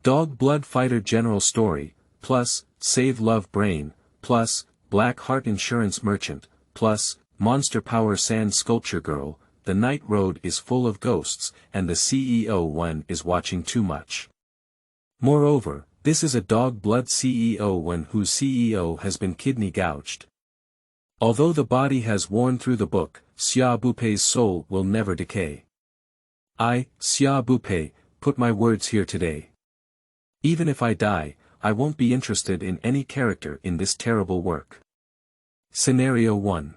Dog Blood Fighter General Story, plus, Save Love Brain, plus, Black Heart Insurance Merchant, plus, Monster Power Sand Sculpture Girl. The night road is full of ghosts, and the CEO Wen is watching too much. Moreover, this is a dog blood CEO Wen whose CEO has been kidney gouged. Although the body has worn through the book, Xia Bupei's soul will never decay. I, Xia Bupei, put my words here today. Even if I die, I won't be interested in any character in this terrible work. Scenario 1.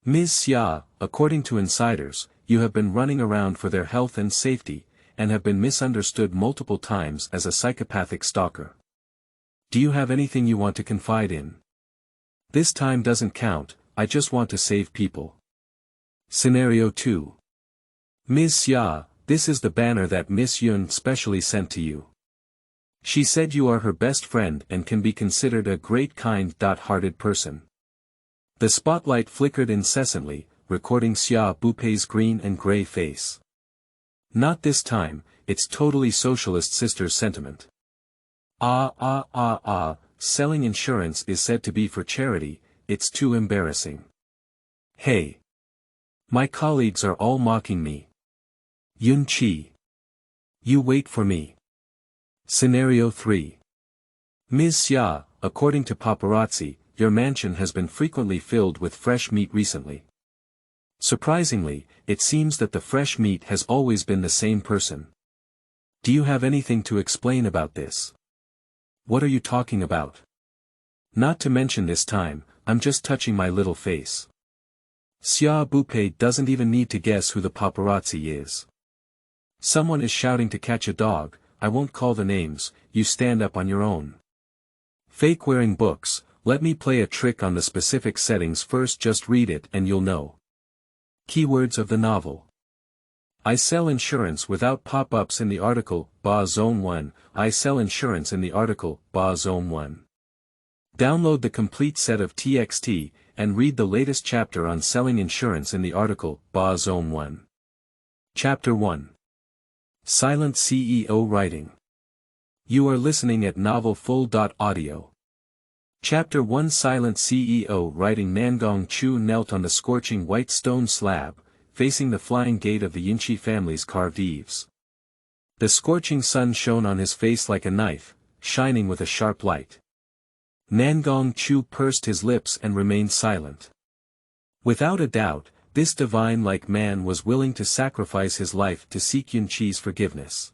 Ms. Xia, according to insiders, you have been running around for their health and safety, and have been misunderstood multiple times as a psychopathic stalker. Do you have anything you want to confide in? This time doesn't count, I just want to save people. Scenario 2. Ms. Xia, this is the banner that Miss Yun specially sent to you. She said you are her best friend and can be considered a great kind-hearted person. The spotlight flickered incessantly, recording Xia Bupei's green and gray face. Not this time, it's totally socialist sister's sentiment. Selling insurance is said to be for charity, it's too embarrassing. Hey! My colleagues are all mocking me. Yun Qi. You wait for me. Scenario 3. Ms. Xia, according to paparazzi, your mansion has been frequently filled with fresh meat recently. Surprisingly, it seems that the fresh meat has always been the same person. Do you have anything to explain about this? What are you talking about? Not to mention this time, I'm just touching my little face. Xia Bupei doesn't even need to guess who the paparazzi is. Someone is shouting to catch a dog, I won't call the names, you stand up on your own. Fake wearing books, let me play a trick on the specific settings first, just read it and you'll know. Keywords of the novel. I sell insurance without pop-ups in the article, Ba Zone 1, I sell insurance in the article, Ba Zone 1. Download the complete set of TXT, and read the latest chapter on selling insurance in the article, Ba Zone 1. Chapter 1. Silent CEO Writing. You are listening at novelfull.audio. Chapter 1. Silent CEO Writing. Nangong Chu knelt on the scorching white stone slab, facing the flying gate of the Yunqi family's carved eaves. The scorching sun shone on his face like a knife, shining with a sharp light. Nangong Chu pursed his lips and remained silent. Without a doubt, this divine-like man was willing to sacrifice his life to seek Yun Qi's forgiveness.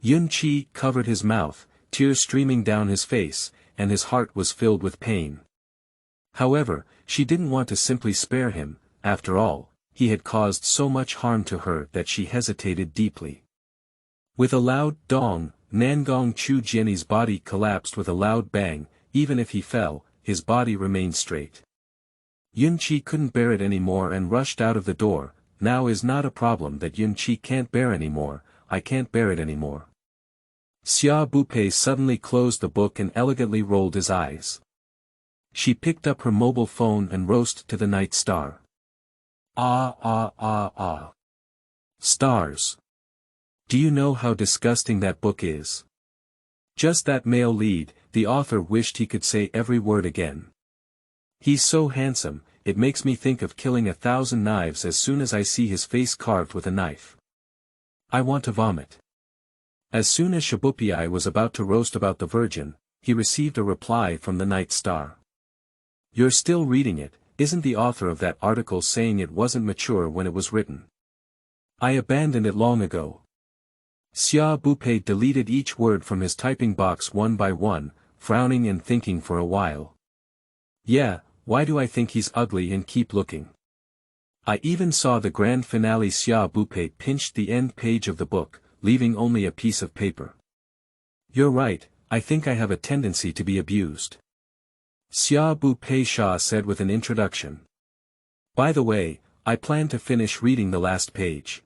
Yun Qi covered his mouth, tears streaming down his face, and his heart was filled with pain. However, she didn't want to simply spare him, after all, he had caused so much harm to her that she hesitated deeply. With a loud dong, Nangong Chu Jian's body collapsed with a loud bang. Even if he fell, his body remained straight. Yun Qi couldn't bear it anymore and rushed out of the door. Now is not a problem that Yun Qi can't bear anymore, I can't bear it anymore. Xia Bupei suddenly closed the book and elegantly rolled his eyes. She picked up her mobile phone and rose to the night star. Stars. Do you know how disgusting that book is? Just that male lead, the author wished he could say every word again. He's so handsome, it makes me think of killing 1,000 knives as soon as I see his face carved with a knife. I want to vomit. As soon as Xia Bupei was about to roast about the Virgin, he received a reply from the Night Star. You're still reading it, isn't the author of that article saying it wasn't mature when it was written? I abandoned it long ago. Xia Bupei deleted each word from his typing box one by one, frowning and thinking for a while. Yeah, why do I think he's ugly and keep looking? I even saw the grand finale. Xia Bupei pinched the end page of the book, leaving only a piece of paper. You're right, I think I have a tendency to be abused. Xia Bupei Sha said with an introduction. By the way, I plan to finish reading the last page.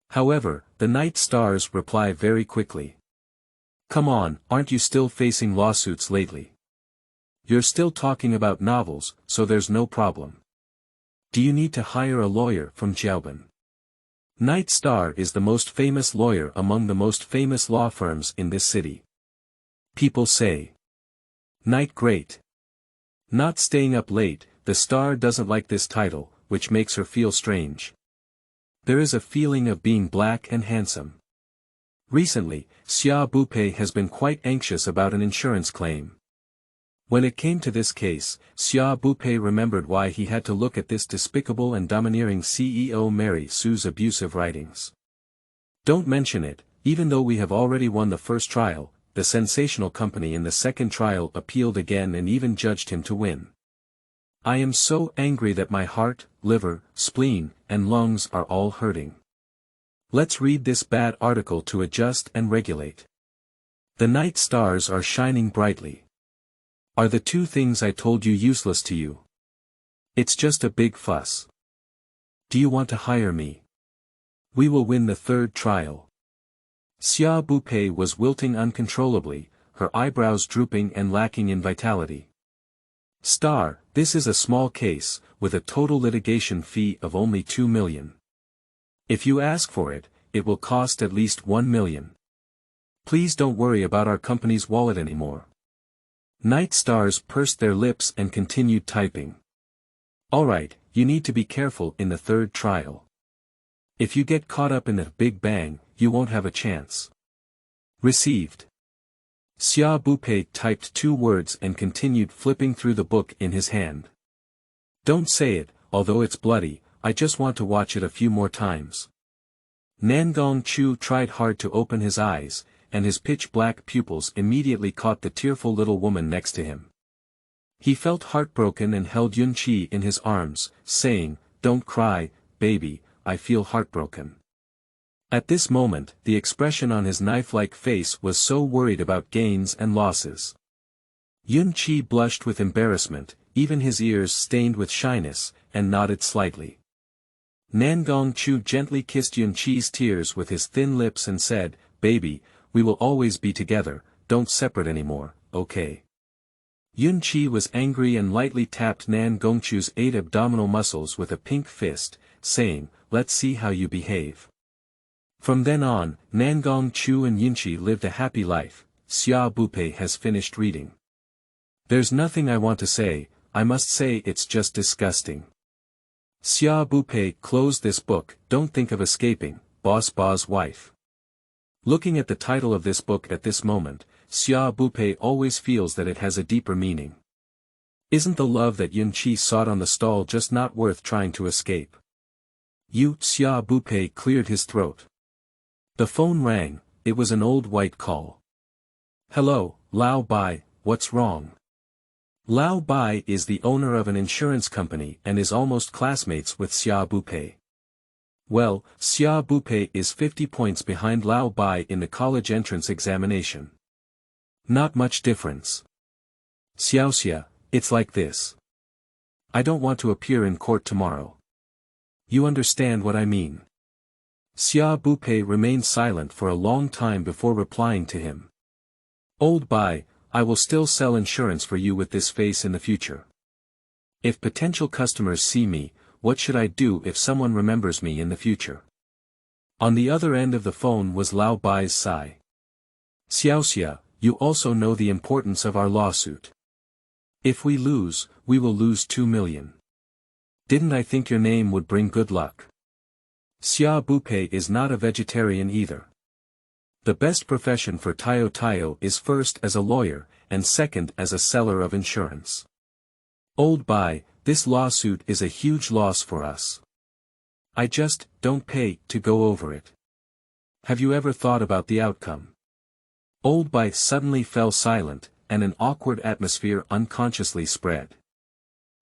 However, the Night Star's reply very quickly. Come on, aren't you still facing lawsuits lately? You're still talking about novels, so there's no problem. Do you need to hire a lawyer from Xiaoben? Night Star is the most famous lawyer among the most famous law firms in this city. People say, "Night great." Not staying up late, the Star doesn't like this title, which makes her feel strange. There is a feeling of being black and handsome. Recently, Xia Bupei has been quite anxious about an insurance claim. When it came to this case, Xia Bupei remembered why he had to look at this despicable and domineering CEO Mary Sue's abusive writings. Don't mention it, even though we have already won the first trial, the sensational company in the second trial appealed again and even judged him to win. I am so angry that my heart, liver, spleen, and lungs are all hurting. Let's read this bad article to adjust and regulate. The night stars are shining brightly. Are the two things I told you useless to you? It's just a big fuss. Do you want to hire me? We will win the third trial. Xia Bupei was wilting uncontrollably, her eyebrows drooping and lacking in vitality. Star, this is a small case, with a total litigation fee of only 2 million. If you ask for it, it will cost at least 1 million. Please don't worry about our company's wallet anymore. Night stars pursed their lips and continued typing. Alright, you need to be careful in the third trial. If you get caught up in the Big Bang, you won't have a chance. Received. Xia Bupei typed 2 words and continued flipping through the book in his hand. Don't say it, although it's bloody, I just want to watch it a few more times. Nangong Chu tried hard to open his eyes, and his pitch-black pupils immediately caught the tearful little woman next to him. He felt heartbroken and held Yun-Chi in his arms, saying, "Don't cry, baby, I feel heartbroken." At this moment, the expression on his knife-like face was so worried about gains and losses. Yun-Chi blushed with embarrassment, even his ears stained with shyness, and nodded slightly. Nangong Chu gently kissed Yun-Chi's tears with his thin lips and said, "Baby, we will always be together, don't separate anymore, okay?" Yun-Chi was angry and lightly tapped Nangong Chu's 8 abdominal muscles with a pink fist, saying, "Let's see how you behave." From then on, Nangong Chu and Yun-Chi lived a happy life. Xia Bupei has finished reading. There's nothing I want to say, I must say it's just disgusting. Xia Bupei closed this book, don't think of escaping, Boss Ba's wife. Looking at the title of this book at this moment, Xia Bupei always feels that it has a deeper meaning. Isn't the love that Yun-Chi sought on the stall just not worth trying to escape? Xia Bupei cleared his throat. The phone rang, it was an old white call. "Hello, Lao Bai, what's wrong?" Lao Bai is the owner of an insurance company and is almost classmates with Xia Bupei. Well, Xia Bupei is 50 points behind Lao Bai in the college entrance examination. Not much difference. Xiaoxia, it's like this. I don't want to appear in court tomorrow. You understand what I mean? Xia Bupei remained silent for a long time before replying to him. Old Bai, I will still sell insurance for you with this face in the future. If potential customers see me, what should I do if someone remembers me in the future? On the other end of the phone was Lao Bai's sigh. Xiaoxia, you also know the importance of our lawsuit. If we lose, we will lose 2 million. Didn't I think your name would bring good luck? Xia Bupei is not a vegetarian either. The best profession for Tayo Tayo is first as a lawyer, and second as a seller of insurance. Old Bai, this lawsuit is a huge loss for us. I just don't pay to go over it. Have you ever thought about the outcome? Old Bai suddenly fell silent, and an awkward atmosphere unconsciously spread.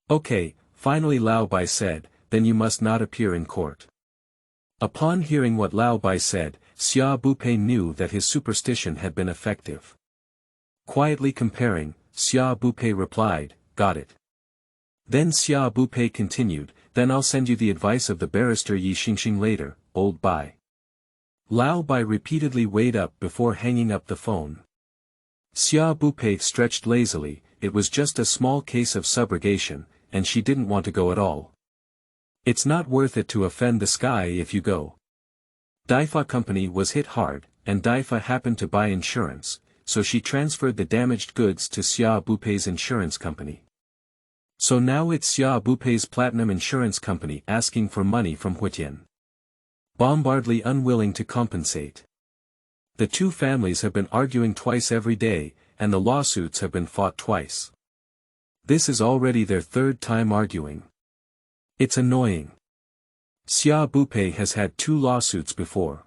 Okay, finally Lao Bai said, then you must not appear in court. Upon hearing what Lao Bai said, Xia Bupei knew that his superstition had been effective. Quietly comparing, Xia Bupei replied, got it. Then Xia Bupei continued, then I'll send you the advice of the barrister Yi Xingxing later, Old Bai. Lao Bai repeatedly weighed up before hanging up the phone. Xia Bupei stretched lazily, it was just a small case of subrogation, and she didn't want to go at all. It's not worth it to offend the sky if you go. Daifa Company was hit hard, and Daifa happened to buy insurance, so she transferred the damaged goods to Xia Bupei's insurance company. So now it's Xia Bupei's Platinum Insurance Company asking for money from Huitian. Bombardly unwilling to compensate. The two families have been arguing twice every day, and the lawsuits have been fought twice. This is already their third time arguing. It's annoying. Xia Bupei has had 2 lawsuits before.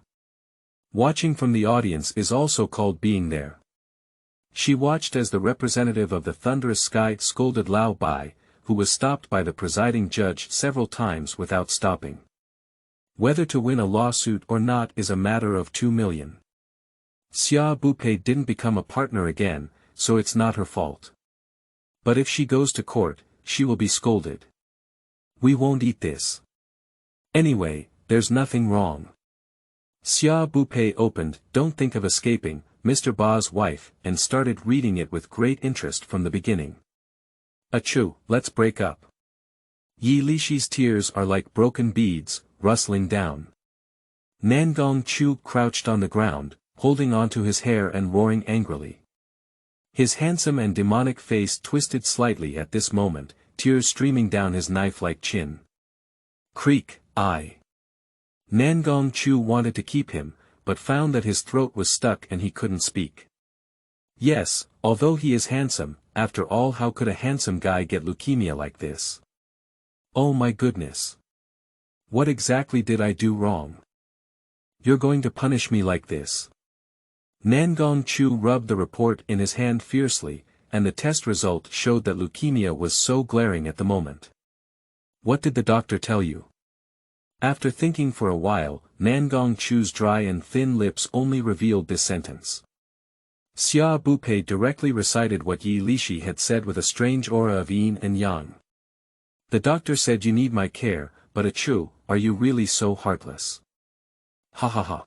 Watching from the audience is also called being there. She watched as the representative of the Thunderous Sky scolded Lao Bai, who was stopped by the presiding judge several times without stopping. Whether to win a lawsuit or not is a matter of 2 million. Xia Bupei didn't become a partner again, so it's not her fault. But if she goes to court, she will be scolded. We won't eat this. Anyway, there's nothing wrong. Xia Bupei opened Don't Think of Escaping, Mr. Ba's wife, and started reading it with great interest from the beginning. Achoo, let's break up. Yi Lishi's tears are like broken beads, rustling down. Nangong Chu crouched on the ground, holding onto his hair and roaring angrily. His handsome and demonic face twisted slightly at this moment, tears streaming down his knife-like chin. Creak, I. Nangong Chu wanted to keep him, but found that his throat was stuck and he couldn't speak. Yes, although he is handsome, after all, how could a handsome guy get leukemia like this? Oh my goodness. What exactly did I do wrong? You're going to punish me like this? Nangong Chu rubbed the report in his hand fiercely, and the test result showed that leukemia was so glaring at the moment. What did the doctor tell you? After thinking for a while, Nangong Chu's dry and thin lips only revealed this sentence. Xia Bupei directly recited what Yi Lishi had said with a strange aura of yin and yang. The doctor said you need my care, but achoo, are you really so heartless? Ha ha ha.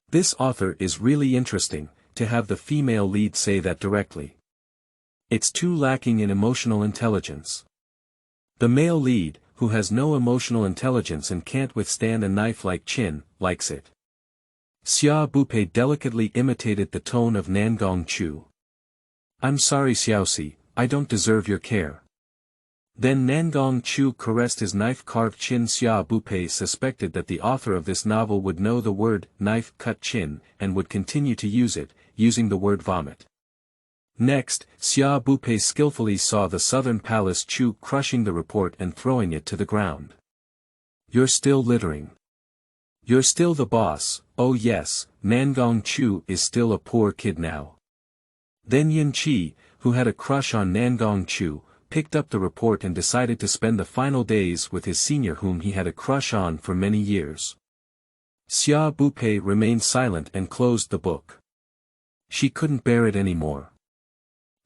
This author is really interesting, to have the female lead say that directly. It's too lacking in emotional intelligence. The male lead, who has no emotional intelligence and can't withstand a knife-like chin, likes it. Xia Bupei delicately imitated the tone of Nangong Chu. I'm sorry Xiaoxi, I don't deserve your care. Then Nangong Chu caressed his knife-carved chin. Xia Bupei suspected that the author of this novel would know the word knife-cut chin and would continue to use it, using the word vomit. Next, Xia Bupei skillfully saw the Southern Palace Chu crushing the report and throwing it to the ground. You're still littering. You're still the boss. Oh yes, Nangong Chu is still a poor kid now. Then Yin Chi, who had a crush on Nangong Chu, picked up the report and decided to spend the final days with his senior whom he had a crush on for many years. Xia Bupei remained silent and closed the book. She couldn't bear it anymore.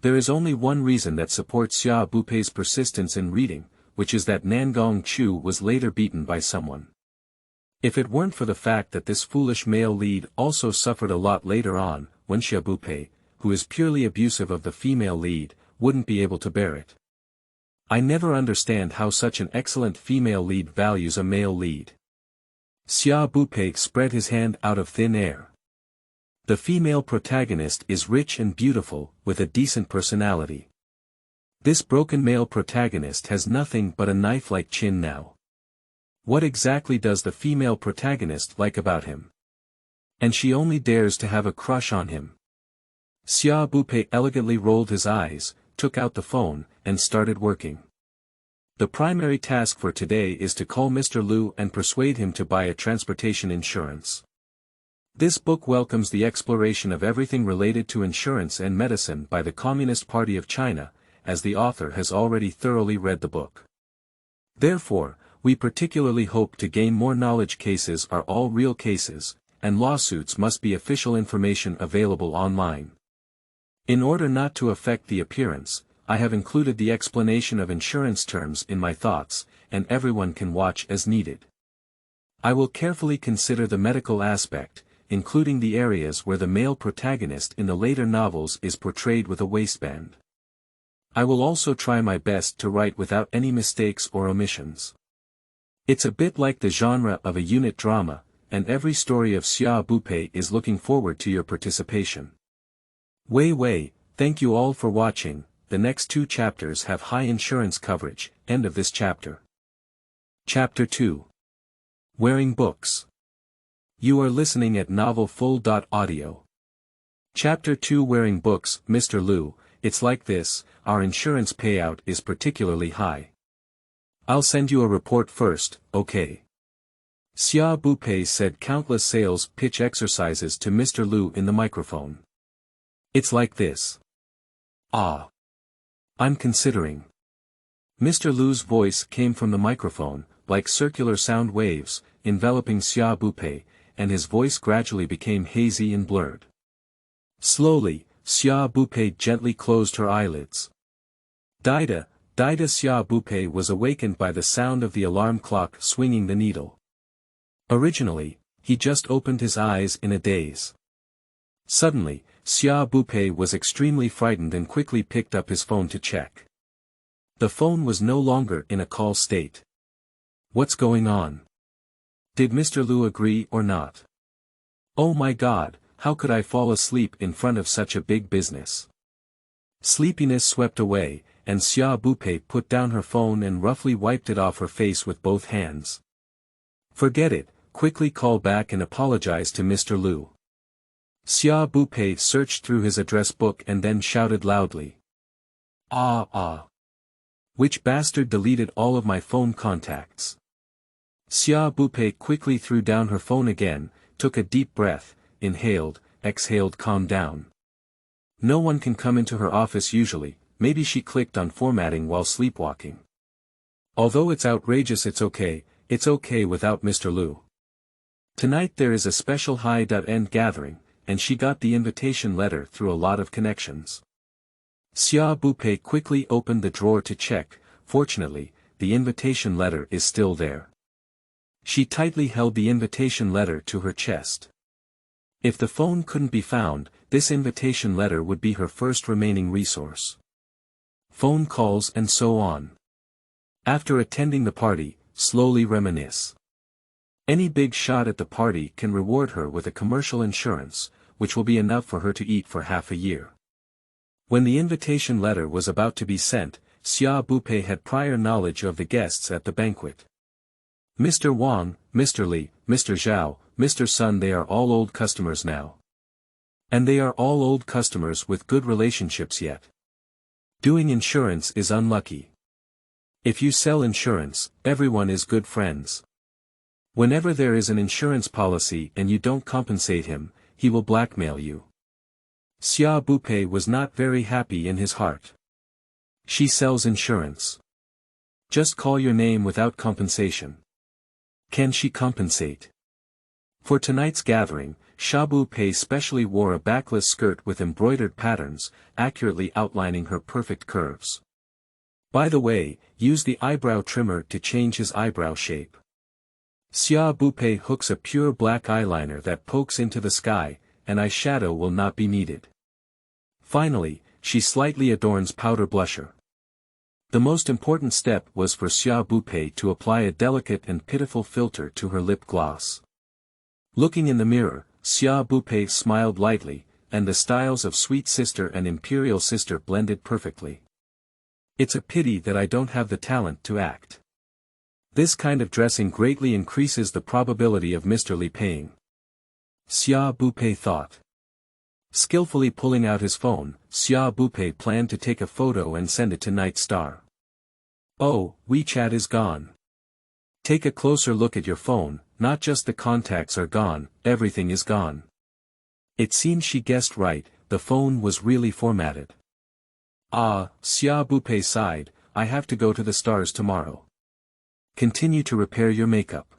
There is only one reason that supports Xia Bupei's persistence in reading, which is that Nangong Chu was later beaten by someone. If it weren't for the fact that this foolish male lead also suffered a lot later on, when Xia Bupei, who is purely abusive of the female lead, wouldn't be able to bear it. I never understand how such an excellent female lead values a male lead. Xia Bupei spread his hand out of thin air. The female protagonist is rich and beautiful, with a decent personality. This broken male protagonist has nothing but a knife-like chin now. What exactly does the female protagonist like about him? And she only dares to have a crush on him. Xia Bupei elegantly rolled his eyes, took out the phone, and started working. The primary task for today is to call Mr. Liu and persuade him to buy a transportation insurance. This book welcomes the exploration of everything related to insurance and medicine by the Communist Party of China, as the author has already thoroughly read the book. Therefore, we particularly hope to gain more knowledge. Cases are all real cases, and lawsuits must be official information available online. In order not to affect the appearance, I have included the explanation of insurance terms in my thoughts, and everyone can watch as needed. I will carefully consider the medical aspect, including the areas where the male protagonist in the later novels is portrayed with a waistband. I will also try my best to write without any mistakes or omissions. It's a bit like the genre of a unit drama, and every story of Xia Bupei is looking forward to your participation. Wei, thank you all for watching. The next 2 chapters have high insurance coverage. End of this chapter. Chapter 2. Wearing Books. You are listening at novelfull.audio. Chapter 2 Wearing Books. Mr. Liu, it's like this, our insurance payout is particularly high. I'll send you a report first, okay? Xia Bupei said countless sales pitch exercises to Mr. Liu in the microphone. It's like this. Ah. I'm considering. Mr. Liu's voice came from the microphone, like circular sound waves, enveloping Xia Bupei, and his voice gradually became hazy and blurred. Slowly, Xia Bupei gently closed her eyelids. Dida, Xia Bupei was awakened by the sound of the alarm clock swinging the needle. Originally, he just opened his eyes in a daze. Suddenly, Xia Bupei was extremely frightened and quickly picked up his phone to check. The phone was no longer in a call state. What's going on? Did Mr. Liu agree or not? Oh my God, how could I fall asleep in front of such a big business? Sleepiness swept away, and Xia Bupei put down her phone and roughly wiped it off her face with both hands. Forget it, quickly call back and apologize to Mr. Liu. Xia Bupei searched through his address book and then shouted loudly. Ah. Which bastard deleted all of my phone contacts? Xia Bupei quickly threw down her phone again, took a deep breath, inhaled, exhaled, calmed down. No one can come into her office usually, maybe she clicked on formatting while sleepwalking. Although it's outrageous, it's okay without Mr. Liu. Tonight there is a special high-end gathering, and she got the invitation letter through a lot of connections. Xia Bupei quickly opened the drawer to check. Fortunately, the invitation letter is still there. She tightly held the invitation letter to her chest. If the phone couldn't be found, this invitation letter would be her first remaining resource. Phone calls and so on. After attending the party, slowly reminisce. Any big shot at the party can reward her with a commercial insurance, which will be enough for her to eat for half a year. When the invitation letter was about to be sent, Xia Bupei had prior knowledge of the guests at the banquet. Mr. Wang, Mr. Li, Mr. Zhao, Mr. Sun, they are all old customers now. And they are all old customers with good relationships yet. Doing insurance is unlucky. If you sell insurance, everyone is good friends. Whenever there is an insurance policy and you don't compensate him, he will blackmail you. Xia Bupei was not very happy in his heart. She sells insurance. Just call your name without compensation. Can she compensate? For tonight's gathering, Xia Bupei specially wore a backless skirt with embroidered patterns, accurately outlining her perfect curves. By the way, use the eyebrow trimmer to change his eyebrow shape. Xia Bupei hooks a pure black eyeliner that pokes into the sky, and eyeshadow will not be needed. Finally, she slightly adorns powder blusher. The most important step was for Xia Bupei to apply a delicate and pitiful filter to her lip gloss. Looking in the mirror, Xia Bupei smiled lightly, and the styles of Sweet Sister and Imperial Sister blended perfectly. It's a pity that I don't have the talent to act. This kind of dressing greatly increases the probability of Mr. Li paying. Xia Bupei thought. Skillfully pulling out his phone, Xia Bupei planned to take a photo and send it to Night Star. Oh, WeChat is gone. Take a closer look at your phone, not just the contacts are gone, everything is gone. It seems she guessed right, the phone was really formatted. Ah, Xia Bupei sighed, I have to go to the stars tomorrow. Continue to repair your makeup.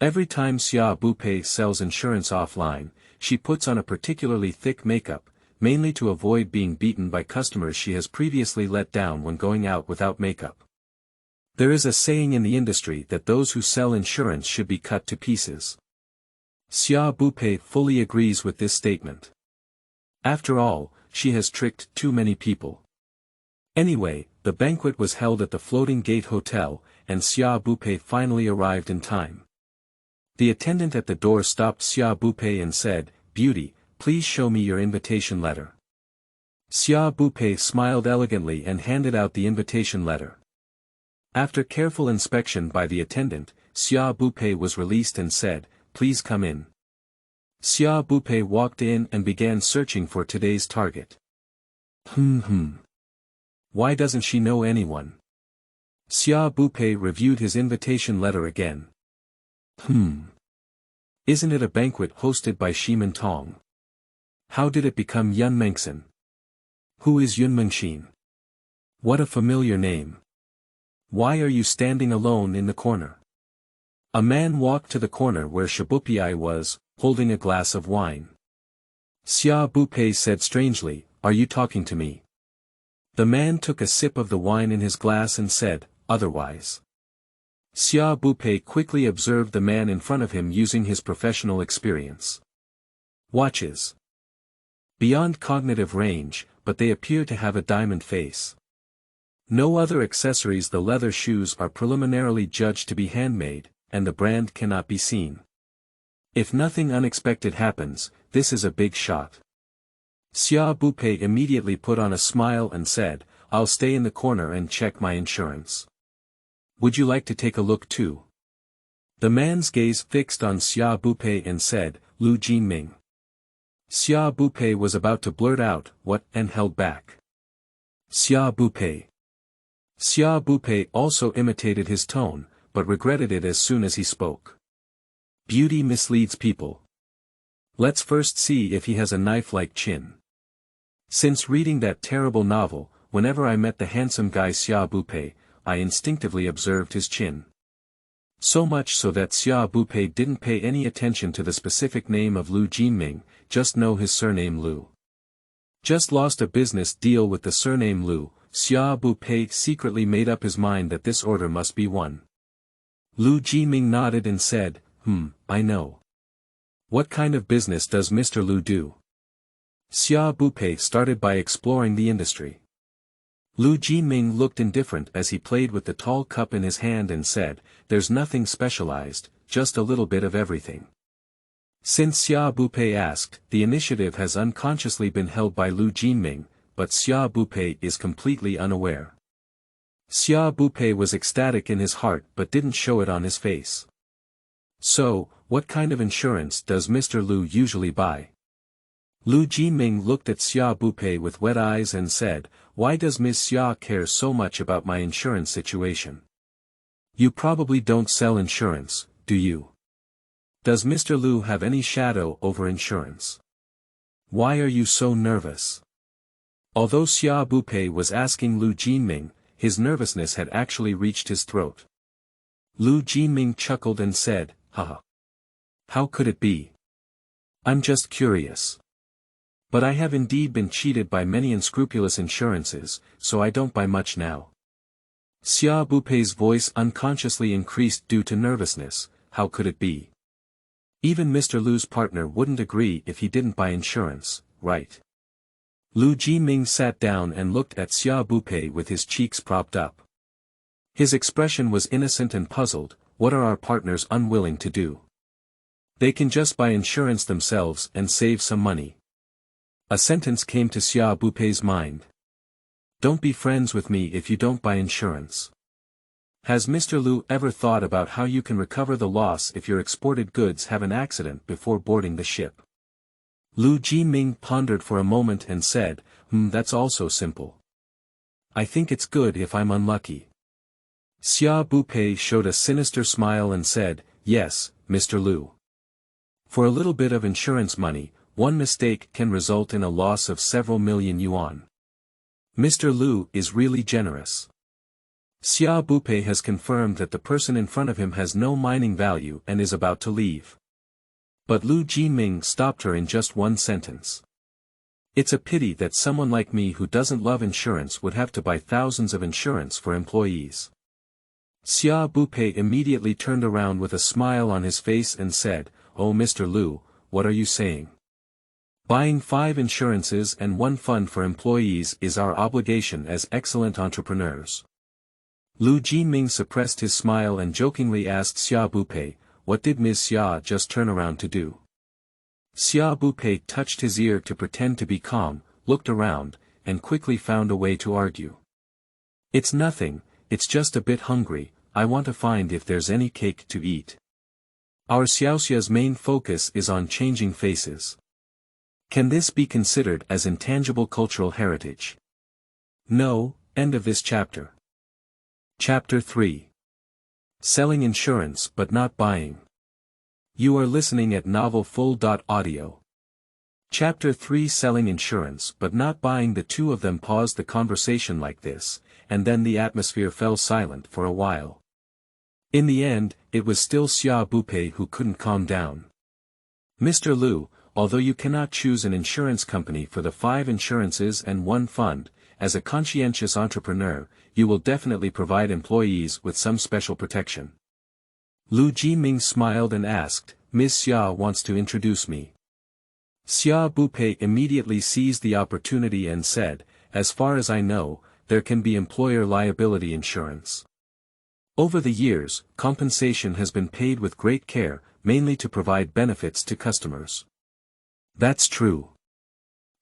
Every time Xia Bupei sells insurance offline, she puts on a particularly thick makeup, mainly to avoid being beaten by customers she has previously let down when going out without makeup. There is a saying in the industry that those who sell insurance should be cut to pieces. Xia Bupei fully agrees with this statement. After all, she has tricked too many people. Anyway, the banquet was held at the Floating Gate Hotel, and Xia Bupei finally arrived in time. The attendant at the door stopped Xia Bupei and said, "Beauty, please show me your invitation letter." Xia Bupei smiled elegantly and handed out the invitation letter. After careful inspection by the attendant, Xia Bupei was released and said, "Please come in." Xia Bupei walked in and began searching for today's target. Why doesn't she know anyone? Xia Bupei reviewed his invitation letter again. Isn't it a banquet hosted by Shi Mentong? How did it become Yun Mengxin? Who is Yun Mengxin? What a familiar name. Why are you standing alone in the corner? A man walked to the corner where Xia Bupei was, holding a glass of wine. Xia Bupei said strangely, "Are you talking to me?" The man took a sip of the wine in his glass and said, "Otherwise." Xia Bupei quickly observed the man in front of him using his professional experience. Watches. Beyond cognitive range, but they appear to have a diamond face. No other accessories. The leather shoes are preliminarily judged to be handmade, and the brand cannot be seen. If nothing unexpected happens, this is a big shot. Xia Bupei immediately put on a smile and said, "I'll stay in the corner and check my insurance. Would you like to take a look too?" The man's gaze fixed on Xia Bupei and said, "Lu Jinming." Xia Bupei was about to blurt out, "What?" and held back. Xia Bupei. Xia Bupei also imitated his tone, but regretted it as soon as he spoke. Beauty misleads people. Let's first see if he has a knife-like chin. Since reading that terrible novel, whenever I met the handsome guy Xia Bupei, I instinctively observed his chin. So much so that Xia Bupei didn't pay any attention to the specific name of Lu Jinming, just know his surname Lu. Just lost a business deal with the surname Lu. Xia Bupei secretly made up his mind that this order must be won. Lu Jinming nodded and said, I know. What kind of business does Mr. Lu do?" Xia Bupei started by exploring the industry. Lu Jinming looked indifferent as he played with the tall cup in his hand and said, "There's nothing specialized, just a little bit of everything." Since Xia Bupei asked, the initiative has unconsciously been held by Lu Jinming, but Xia Bupei is completely unaware. Xia Bupei was ecstatic in his heart but didn't show it on his face. "So, what kind of insurance does Mr. Lu usually buy?" Lu Jinming looked at Xia Bupei with wet eyes and said, "Why does Ms. Xia care so much about my insurance situation? You probably don't sell insurance, do you? Does Mr. Lu have any shadow over insurance? Why are you so nervous?" Although Xia Bupei was asking Lu Jinming, his nervousness had actually reached his throat. Lu Jinming chuckled and said, "Haha. How could it be? I'm just curious. But I have indeed been cheated by many unscrupulous insurances, so I don't buy much now." Xia Bupei's voice unconsciously increased due to nervousness. How could it be? Even Mr. Lu's partner wouldn't agree if he didn't buy insurance, right? Lu Jinming sat down and looked at Xia Bupei with his cheeks propped up. His expression was innocent and puzzled. What are our partners unwilling to do? They can just buy insurance themselves and save some money. A sentence came to Xia Bupei's mind. Don't be friends with me if you don't buy insurance. Has Mr. Lu ever thought about how you can recover the loss if your exported goods have an accident before boarding the ship? Lu Jinming pondered for a moment and said, That's also simple. I think it's good if I'm unlucky. Xia Bupei showed a sinister smile and said, Yes, Mr. Lu. For a little bit of insurance money, one mistake can result in a loss of several million yuan. Mr. Lu is really generous. Xia Bupei has confirmed that the person in front of him has no mining value and is about to leave. But Lu Jinming stopped her in just one sentence. It's a pity that someone like me who doesn't love insurance would have to buy thousands of insurance for employees. Xia Bupei immediately turned around with a smile on his face and said, Oh Mr. Lu, what are you saying? Buying 5 insurances and 1 fund for employees is our obligation as excellent entrepreneurs. Lu Jinming suppressed his smile and jokingly asked Xia Bupei, what did Ms. Xia just turn around to do? Xia Bupei touched his ear to pretend to be calm, looked around, and quickly found a way to argue. It's nothing, it's just a bit hungry, I want to find if there's any cake to eat. Our Xiaoxia's main focus is on changing faces. Can this be considered as intangible cultural heritage? No, end of this chapter. Chapter 3. Selling insurance but not buying. You are listening at novelfull.audio. Chapter 3. Selling insurance but not buying. The two of them paused the conversation like this, and then the atmosphere fell silent for a while. In the end, it was still Xia Bupei who couldn't calm down. Mr. Lu, although you cannot choose an insurance company for the 5 insurances and 1 fund, as a conscientious entrepreneur, you will definitely provide employees with some special protection. Lu Jiming smiled and asked, Ms. Xia wants to introduce me. Xia Bupei immediately seized the opportunity and said, as far as I know, there can be employer liability insurance. Over the years, compensation has been paid with great care, mainly to provide benefits to customers. That's true.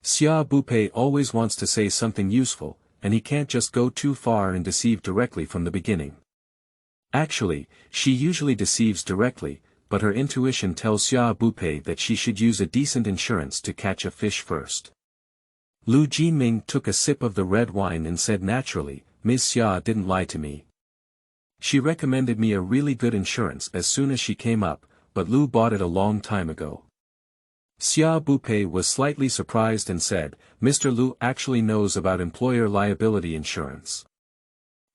Xia Bupei always wants to say something useful, and he can't just go too far and deceive directly from the beginning. Actually, she usually deceives directly, but her intuition tells Xia Bupei that she should use a decent insurance to catch a fish first. Lu Jiming took a sip of the red wine and said naturally, Ms. Xia didn't lie to me. She recommended me a really good insurance as soon as she came up, but Lu bought it a long time ago. Xia Bupei was slightly surprised and said, Mr. Lu actually knows about employer liability insurance.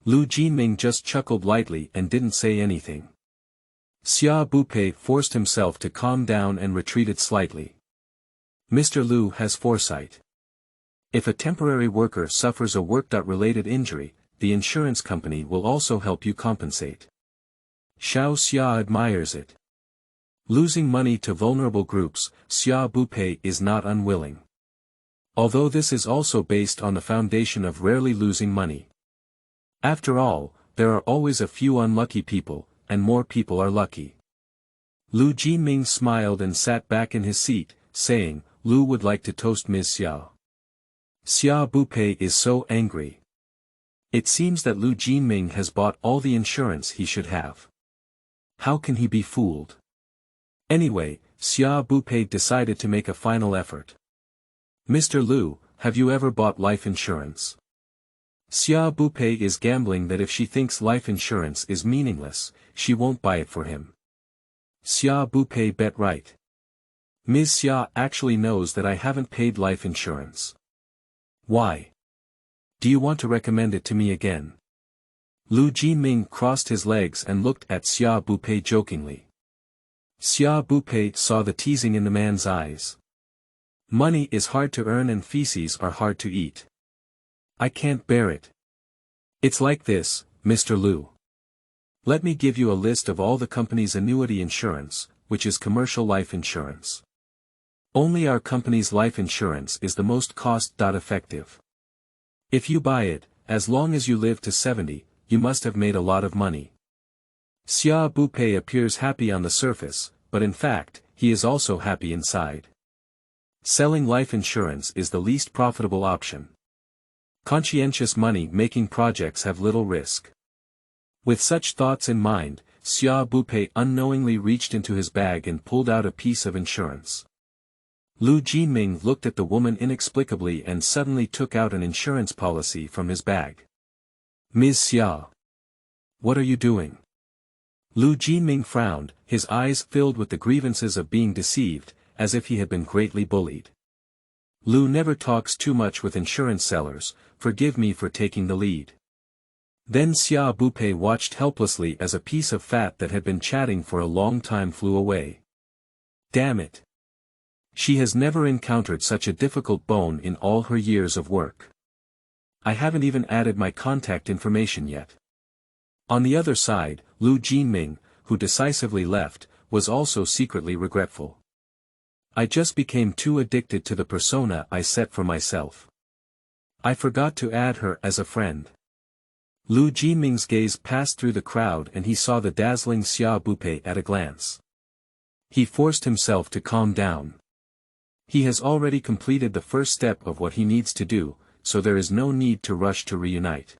Lu Jiming just chuckled lightly and didn't say anything. Xia Bupei forced himself to calm down and retreated slightly. Mr. Lu has foresight. If a temporary worker suffers a work-related injury, the insurance company will also help you compensate. Xiao Xia admires it. Losing money to vulnerable groups, Xia Bupei is not unwilling. Although this is also based on the foundation of rarely losing money. After all, there are always a few unlucky people, and more people are lucky. Lu Jiming smiled and sat back in his seat, saying, Lu would like to toast Ms. Xia. Xia Bupei is so angry. It seems that Lu Jiming has bought all the insurance he should have. How can he be fooled? Anyway, Xia Bupei decided to make a final effort. Mr. Lu, have you ever bought life insurance? Xia Bupei is gambling that if she thinks life insurance is meaningless, she won't buy it for him. Xia Bupei bet right. Ms. Xia actually knows that I haven't paid life insurance. Why? Do you want to recommend it to me again? Lu Jiming crossed his legs and looked at Xia Bupei jokingly. Xia Bupei saw the teasing in the man's eyes. Money is hard to earn and feces are hard to eat. I can't bear it. It's like this, Mr. Lu. Let me give you a list of all the company's annuity insurance, which is commercial life insurance. Only our company's life insurance is the most cost-effective. If you buy it, as long as you live to 70, you must have made a lot of money. Xia Bupei appears happy on the surface, but in fact, he is also happy inside. Selling life insurance is the least profitable option. Conscientious money-making projects have little risk. With such thoughts in mind, Xia Bupei unknowingly reached into his bag and pulled out a piece of insurance. Lu Jiming looked at the woman inexplicably and suddenly took out an insurance policy from his bag. Ms. Xia. What are you doing? Lu Jiming frowned, his eyes filled with the grievances of being deceived, as if he had been greatly bullied. Lu never talks too much with insurance sellers, forgive me for taking the lead. Then Xia Bupei watched helplessly as a piece of fat that had been chatting for a long time flew away. Damn it. She has never encountered such a difficult bone in all her years of work. I haven't even added my contact information yet. On the other side, Lu Jiming, who decisively left, was also secretly regretful. I just became too addicted to the persona I set for myself. I forgot to add her as a friend. Lu Jinming's gaze passed through the crowd and he saw the dazzling Xia Bupei at a glance. He forced himself to calm down. He has already completed the first step of what he needs to do, so there is no need to rush to reunite.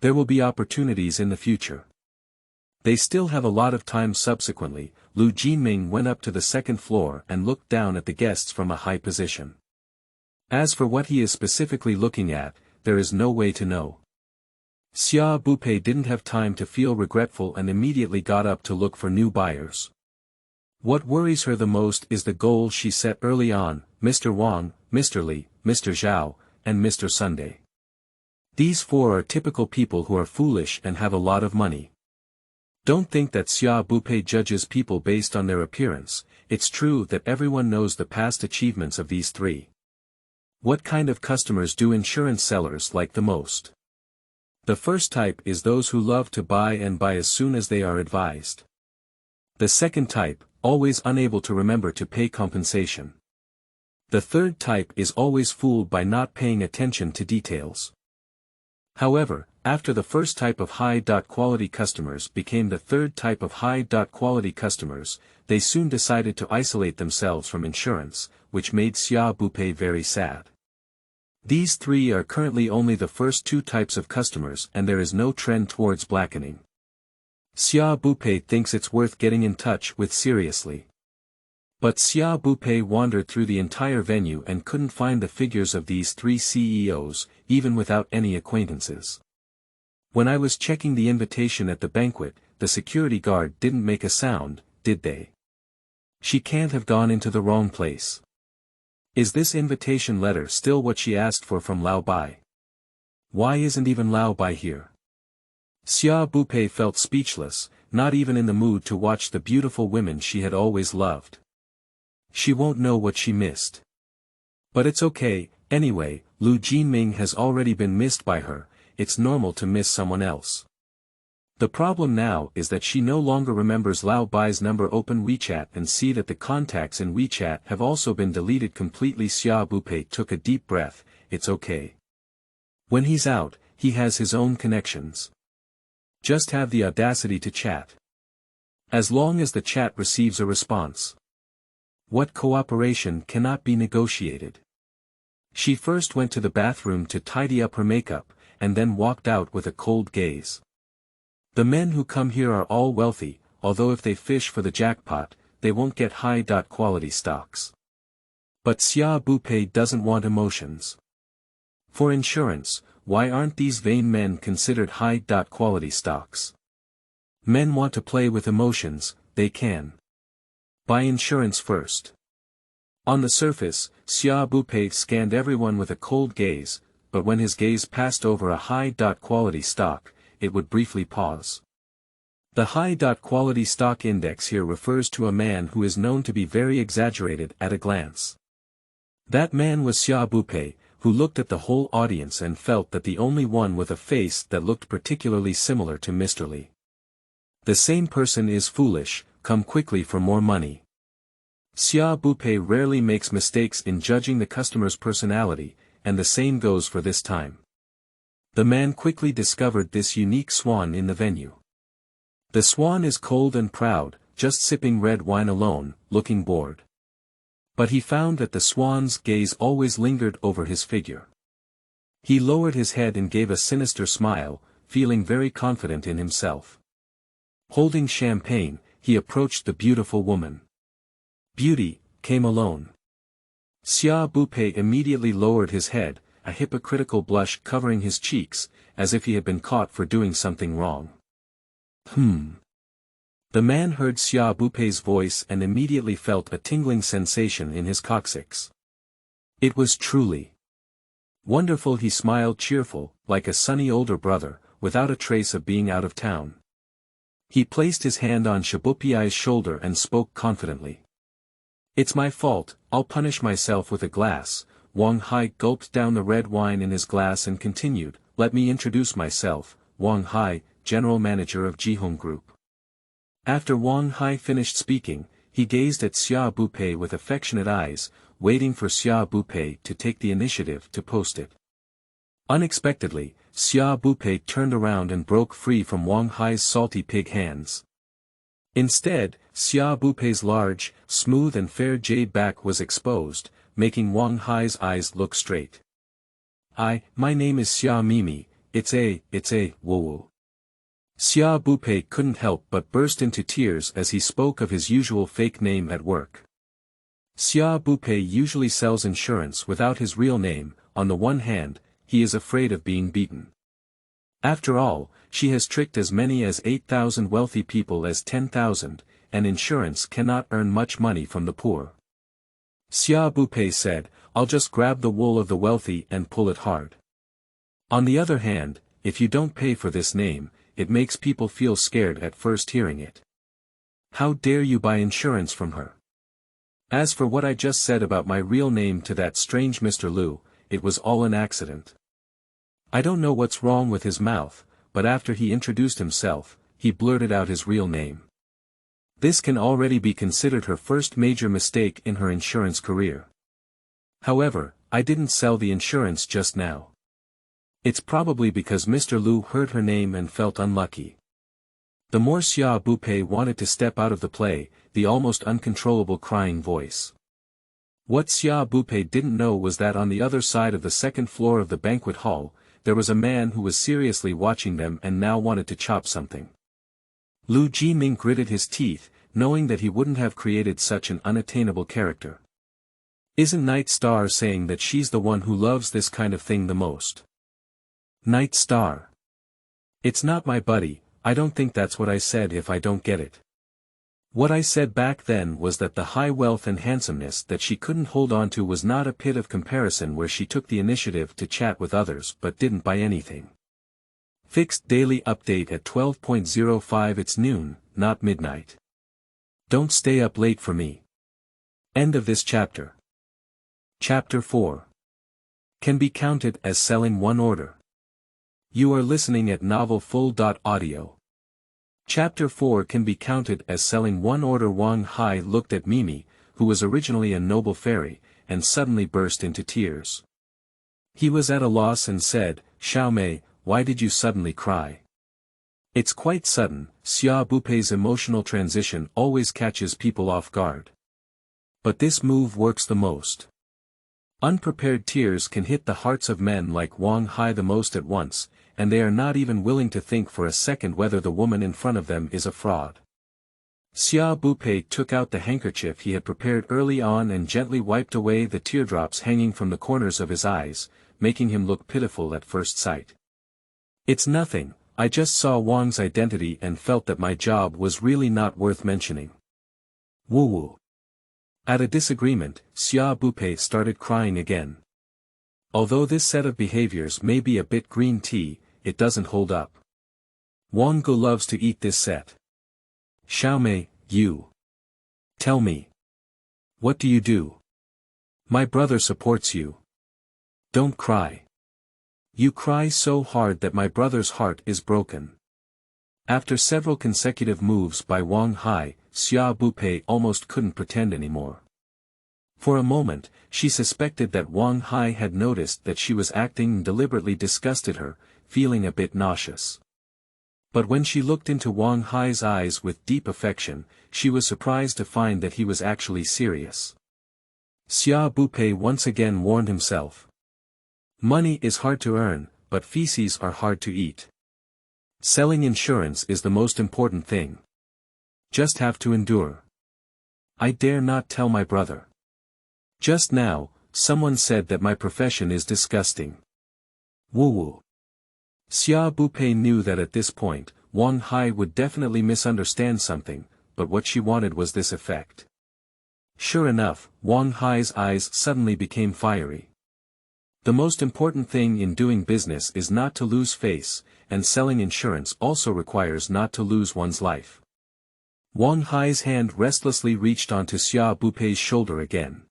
There will be opportunities in the future. They still have a lot of time. Subsequently, Lu Jinming went up to the second floor and looked down at the guests from a high position. As for what he is specifically looking at, there is no way to know. Xia Bupei didn't have time to feel regretful and immediately got up to look for new buyers. What worries her the most is the goal she set early on: Mr. Wang, Mr. Li, Mr. Zhao, and Mr. Sunday. These four are typical people who are foolish and have a lot of money. Don't think that Xia Bupei judges people based on their appearance. It's true that everyone knows the past achievements of these three. What kind of customers do insurance sellers like the most? The first type is those who love to buy and buy as soon as they are advised. The second type, always unable to remember to pay compensation. The third type is always fooled by not paying attention to details. However, after the first type of high-quality customers became the third type of high-quality customers, they soon decided to isolate themselves from insurance, which made Xia Bupei very sad. These three are currently only the first two types of customers and there is no trend towards blackening. Xia Bupei thinks it's worth getting in touch with seriously. But Xia Bupei wandered through the entire venue and couldn't find the figures of these three CEOs, even without any acquaintances. When I was checking the invitation at the banquet, the security guard didn't make a sound, did they? She can't have gone into the wrong place. Is this invitation letter still what she asked for from Lao Bai? Why isn't even Lao Bai here? Xia Bupei felt speechless, not even in the mood to watch the beautiful women she had always loved. She won't know what she missed. But it's okay, anyway. Lu Jinming has already been missed by her, it's normal to miss someone else. The problem now is that she no longer remembers Lao Bai's number. Open WeChat and see that the contacts in WeChat have also been deleted completely. Xia Bupei took a deep breath. It's okay. When he's out, he has his own connections. Just have the audacity to chat. As long as the chat receives a response. What cooperation cannot be negotiated? She first went to the bathroom to tidy up her makeup, and then walked out with a cold gaze. The men who come here are all wealthy, although if they fish for the jackpot, they won't get high-quality stocks. But Xia Bupei doesn't want emotions. For insurance, why aren't these vain men considered high-quality stocks? Men want to play with emotions, they can. Buy insurance first. On the surface, Xia Bupei scanned everyone with a cold gaze, but when his gaze passed over a high-quality stock, it would briefly pause. The high-quality stock index here refers to a man who is known to be very exaggerated at a glance. That man was Xia Bupei, who looked at the whole audience and felt that the only one with a face that looked particularly similar to Mr. Li. The same person is foolish, come quickly for more money. Xia Bupei rarely makes mistakes in judging the customer's personality, and the same goes for this time. The man quickly discovered this unique swan in the venue. The swan is cold and proud, just sipping red wine alone, looking bored. But he found that the swan's gaze always lingered over his figure. He lowered his head and gave a sinister smile, feeling very confident in himself. Holding champagne, he approached the beautiful woman. Beauty, came alone. Xia Bupei immediately lowered his head, a hypocritical blush covering his cheeks, as if he had been caught for doing something wrong. The man heard Xia Bupei's voice and immediately felt a tingling sensation in his coccyx. It was truly wonderful. He smiled cheerful, like a sunny older brother, without a trace of being out of town. He placed his hand on Xia Bupei's shoulder and spoke confidently. It's my fault, I'll punish myself with a glass. Wang Hai gulped down the red wine in his glass and continued, let me introduce myself, Wang Hai, General Manager of Jihong Group. After Wang Hai finished speaking, he gazed at Xia Bupei with affectionate eyes, waiting for Xia Bupei to take the initiative to post it. Unexpectedly, Xia Bupei turned around and broke free from Wang Hai's salty pig hands. Instead, Xia Bupei's large, smooth and fair jade back was exposed, making Wang Hai's eyes look straight. My name is Xia Mimi, it's a, woo. Xia Bupei couldn't help but burst into tears as he spoke of his usual fake name at work. Xia Bupei usually sells insurance without his real name. On the one hand, he is afraid of being beaten. After all, she has tricked as many as 8,000 wealthy people as 10,000, and insurance cannot earn much money from the poor. Xia Bupei said, I'll just grab the wool of the wealthy and pull it hard. On the other hand, if you don't pay for this name, it makes people feel scared at first hearing it. How dare you buy insurance from her? As for what I just said about my real name to that strange Mr. Liu, it was all an accident. I don't know what's wrong with his mouth, but after he introduced himself, he blurted out his real name. This can already be considered her first major mistake in her insurance career. However, I didn't sell the insurance just now. It's probably because Mr. Liu heard her name and felt unlucky. The more Xia Bupei wanted to step out of the play, the almost uncontrollable crying voice. What Xia Bupei didn't know was that on the other side of the second floor of the banquet hall, there was a man who was seriously watching them and now wanted to chop something. Lu Jiming gritted his teeth, knowing that he wouldn't have created such an unattainable character. Isn't Night Star saying that she's the one who loves this kind of thing the most? Night Star. It's not my buddy, I don't think that's what I said if I don't get it. What I said back then was that the high wealth and handsomeness that she couldn't hold on to was not a pit of comparison where she took the initiative to chat with others but didn't buy anything. Fixed daily update at 12:05. It's noon, not midnight. Don't stay up late for me. End of this chapter. Chapter 4. Can be counted as selling one order. You are listening at novelfull.audio. Chapter 4 can be counted as selling one order. Wang Hai looked at Mimi, who was originally a noble fairy, and suddenly burst into tears. He was at a loss and said, Xiaomei, why did you suddenly cry? It's quite sudden. Xia Bupei's emotional transition always catches people off guard. But this move works the most. Unprepared tears can hit the hearts of men like Wang Hai the most at once, and they are not even willing to think for a second whether the woman in front of them is a fraud. Xia Bupei took out the handkerchief he had prepared early on and gently wiped away the teardrops hanging from the corners of his eyes, making him look pitiful at first sight. It's nothing, I just saw Wang's identity and felt that my job was really not worth mentioning. Woo-woo. At a disagreement, Xia Bupei started crying again. Although this set of behaviors may be a bit green tea, it doesn't hold up. Wang Gu loves to eat this set. Xiaomei, you. Tell me. What do you do? My brother supports you. Don't cry. You cry so hard that my brother's heart is broken. After several consecutive moves by Wang Hai, Xia Bupei almost couldn't pretend anymore. For a moment, she suspected that Wang Hai had noticed that she was acting and deliberately disgusted her, feeling a bit nauseous. But when she looked into Wang Hai's eyes with deep affection, she was surprised to find that he was actually serious. Xia Bupei once again warned himself. Money is hard to earn, but feces are hard to eat. Selling insurance is the most important thing. Just have to endure. I dare not tell my brother. Just now, someone said that my profession is disgusting. Woo-woo. Xia Bupei knew that at this point, Wang Hai would definitely misunderstand something, but what she wanted was this effect. Sure enough, Wang Hai's eyes suddenly became fiery. The most important thing in doing business is not to lose face, and selling insurance also requires not to lose one's life. Wang Hai's hand restlessly reached onto Xia Bupei's shoulder again.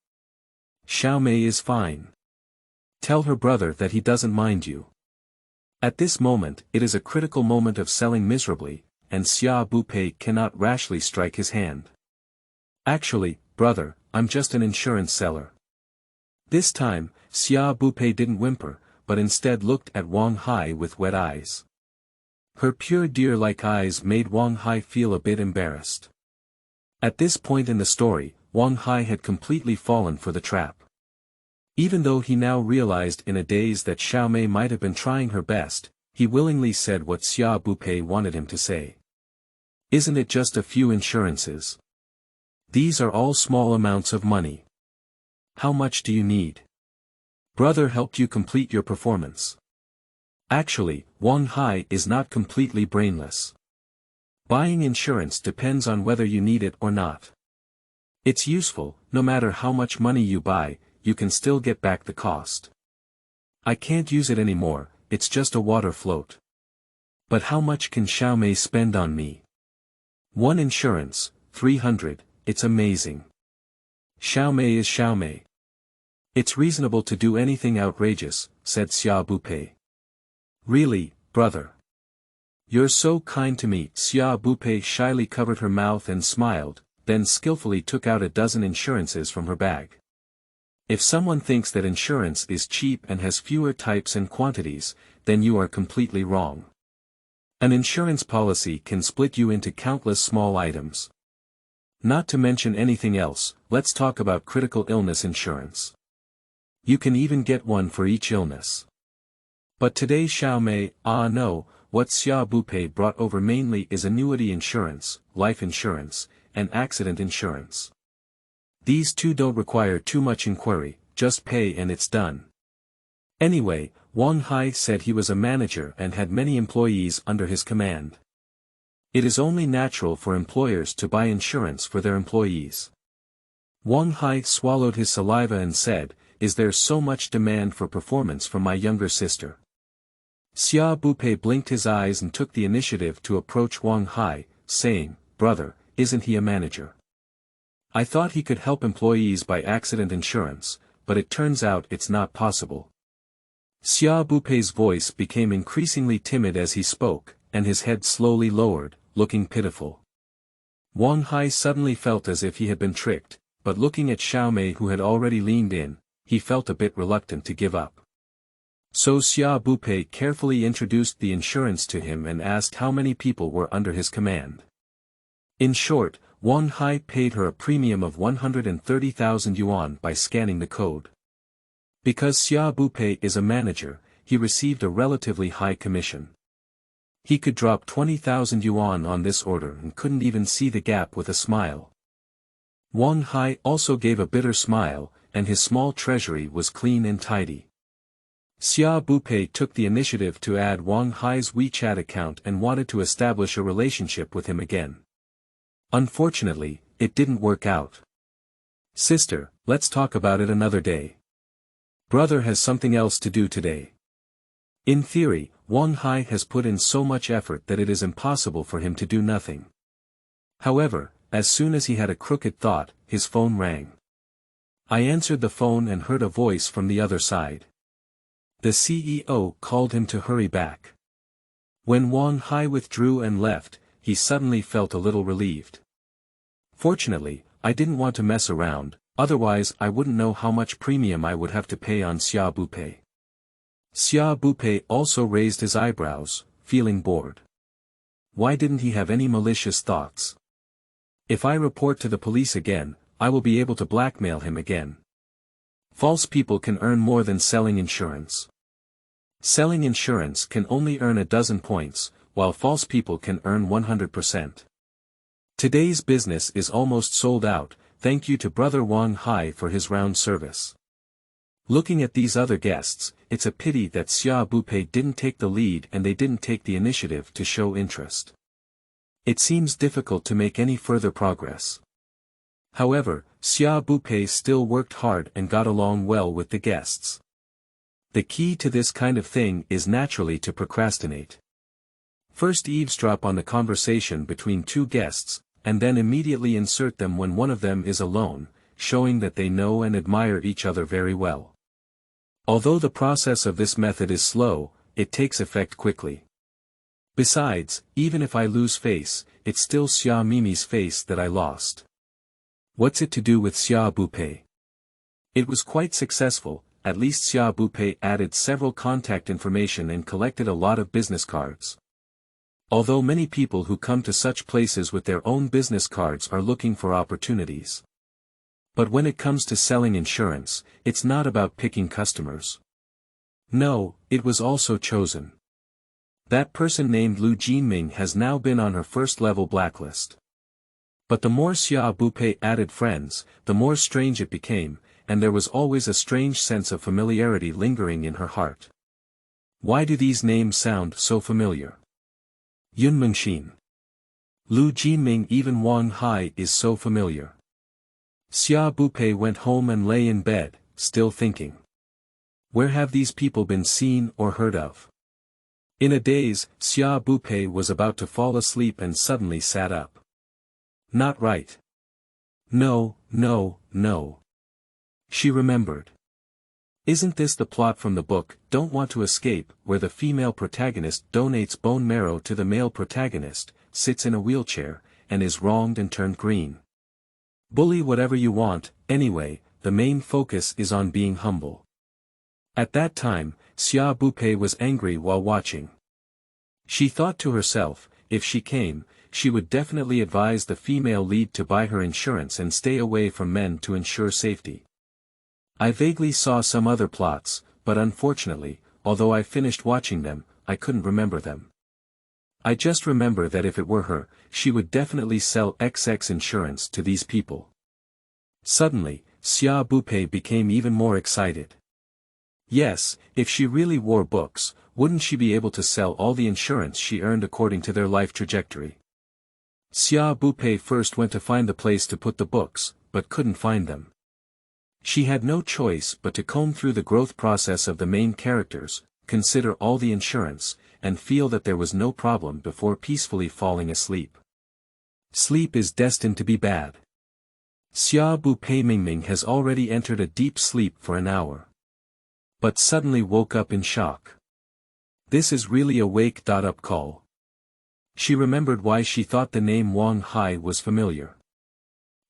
Xiaomei is fine. Tell her brother that he doesn't mind you. At this moment, it is a critical moment of selling miserably, and Xia Bupei cannot rashly strike his hand. Actually, brother, I'm just an insurance seller. This time, Xia Bupei didn't whimper, but instead looked at Wang Hai with wet eyes. Her pure deer-like eyes made Wang Hai feel a bit embarrassed. At this point in the story, Wang Hai had completely fallen for the trap. Even though he now realized in a daze that Xiaomei might have been trying her best, he willingly said what Xia Bupei wanted him to say. Isn't it just a few insurances? These are all small amounts of money. How much do you need? Brother helped you complete your performance. Actually, Wang Hai is not completely brainless. Buying insurance depends on whether you need it or not. It's useful, no matter how much money you buy, you can still get back the cost. I can't use it anymore, it's just a water float. But how much can Xiaomei spend on me? One insurance, 300, it's amazing. Xiaomei is Xiaomei. It's reasonable to do anything outrageous, said Xia Bupei. Really, brother. You're so kind to me. Xia Bupei shyly covered her mouth and smiled, then skillfully took out a dozen insurances from her bag. If someone thinks that insurance is cheap and has fewer types and quantities, then you are completely wrong. An insurance policy can split you into countless small items. Not to mention anything else, let's talk about critical illness insurance. You can even get one for each illness. But today Xiaomei, no, what Xia Bupei brought over mainly is annuity insurance, life insurance, and accident insurance. These two don't require too much inquiry, just pay and it's done. Anyway, Wang Hai said he was a manager and had many employees under his command. It is only natural for employers to buy insurance for their employees. Wang Hai swallowed his saliva and said, is there so much demand for performance from my younger sister? Xia Bupei blinked his eyes and took the initiative to approach Wang Hai, saying, brother, isn't he a manager? I thought he could help employees buy accident insurance, but it turns out it's not possible. Xia Bupei's voice became increasingly timid as he spoke, and his head slowly lowered, looking pitiful. Wang Hai suddenly felt as if he had been tricked, but looking at Xiaomei who had already leaned in, he felt a bit reluctant to give up. So Xia Bupei carefully introduced the insurance to him and asked how many people were under his command. In short, Wang Hai paid her a premium of 130,000 yuan by scanning the code. Because Xia Bupei is a manager, he received a relatively high commission. He could drop 20,000 yuan on this order and couldn't even see the gap with a smile. Wang Hai also gave a bitter smile, and his small treasury was clean and tidy. Xia Bupei took the initiative to add Wang Hai's WeChat account and wanted to establish a relationship with him again. Unfortunately, it didn't work out. Sister, let's talk about it another day. Brother has something else to do today. In theory, Wang Hai has put in so much effort that it is impossible for him to do nothing. However, as soon as he had a crooked thought, his phone rang. I answered the phone and heard a voice from the other side. The CEO called him to hurry back. When Wang Hai withdrew and left, he suddenly felt a little relieved. Fortunately, I didn't want to mess around, otherwise I wouldn't know how much premium I would have to pay on Xia Bupei. Xia Bupei also raised his eyebrows, feeling bored. Why didn't he have any malicious thoughts? If I report to the police again, I will be able to blackmail him again. False people can earn more than selling insurance. Selling insurance can only earn a dozen points, while false people can earn 100%. Today's business is almost sold out, thank you to Brother Wang Hai for his round service. Looking at these other guests, it's a pity that Xia Bupei didn't take the lead and they didn't take the initiative to show interest. It seems difficult to make any further progress. However, Xia Bupei still worked hard and got along well with the guests. The key to this kind of thing is naturally to procrastinate. First eavesdrop on the conversation between two guests, and then immediately insert them when one of them is alone, showing that they know and admire each other very well. Although the process of this method is slow, it takes effect quickly. Besides, even if I lose face, it's still Xia Mimi's face that I lost. What's it to do with Xia Bupei? It was quite successful, at least Xia Bupei added several contact information and collected a lot of business cards. Although many people who come to such places with their own business cards are looking for opportunities. But when it comes to selling insurance, it's not about picking customers. No, it was also chosen. That person named Lu Jinming has now been on her first-level blacklist. But the more Xia Bupei added friends, the more strange it became, and there was always a strange sense of familiarity lingering in her heart. Why do these names sound so familiar? Yun Mengxin. Lu Jinming, even Wang Hai is so familiar. Xia Bupei went home and lay in bed, still thinking. Where have these people been seen or heard of? In a daze, Xia Bupei was about to fall asleep and suddenly sat up. Not right. No, no, no. She remembered. Isn't this the plot from the book, Don't Want to Escape, where the female protagonist donates bone marrow to the male protagonist, sits in a wheelchair, and is wronged and turned green? Bully whatever you want, anyway, the main focus is on being humble. At that time, Xia Bupei was angry while watching. She thought to herself, if she came, she would definitely advise the female lead to buy her insurance and stay away from men to ensure safety. I vaguely saw some other plots, but unfortunately, although I finished watching them, I couldn't remember them. I just remember that if it were her, she would definitely sell XX insurance to these people. Suddenly, Xia Bupei became even more excited. Yes, if she really wore books, wouldn't she be able to sell all the insurance she earned according to their life trajectory? Xia Bupei first went to find the place to put the books, but couldn't find them. She had no choice but to comb through the growth process of the main characters, consider all the insurance, and feel that there was no problem before peacefully falling asleep. Sleep is destined to be bad. Xia Bupei Mingming has already entered a deep sleep for an hour. But suddenly woke up in shock. This is really a wake-up call. She remembered why she thought the name Wang Hai was familiar.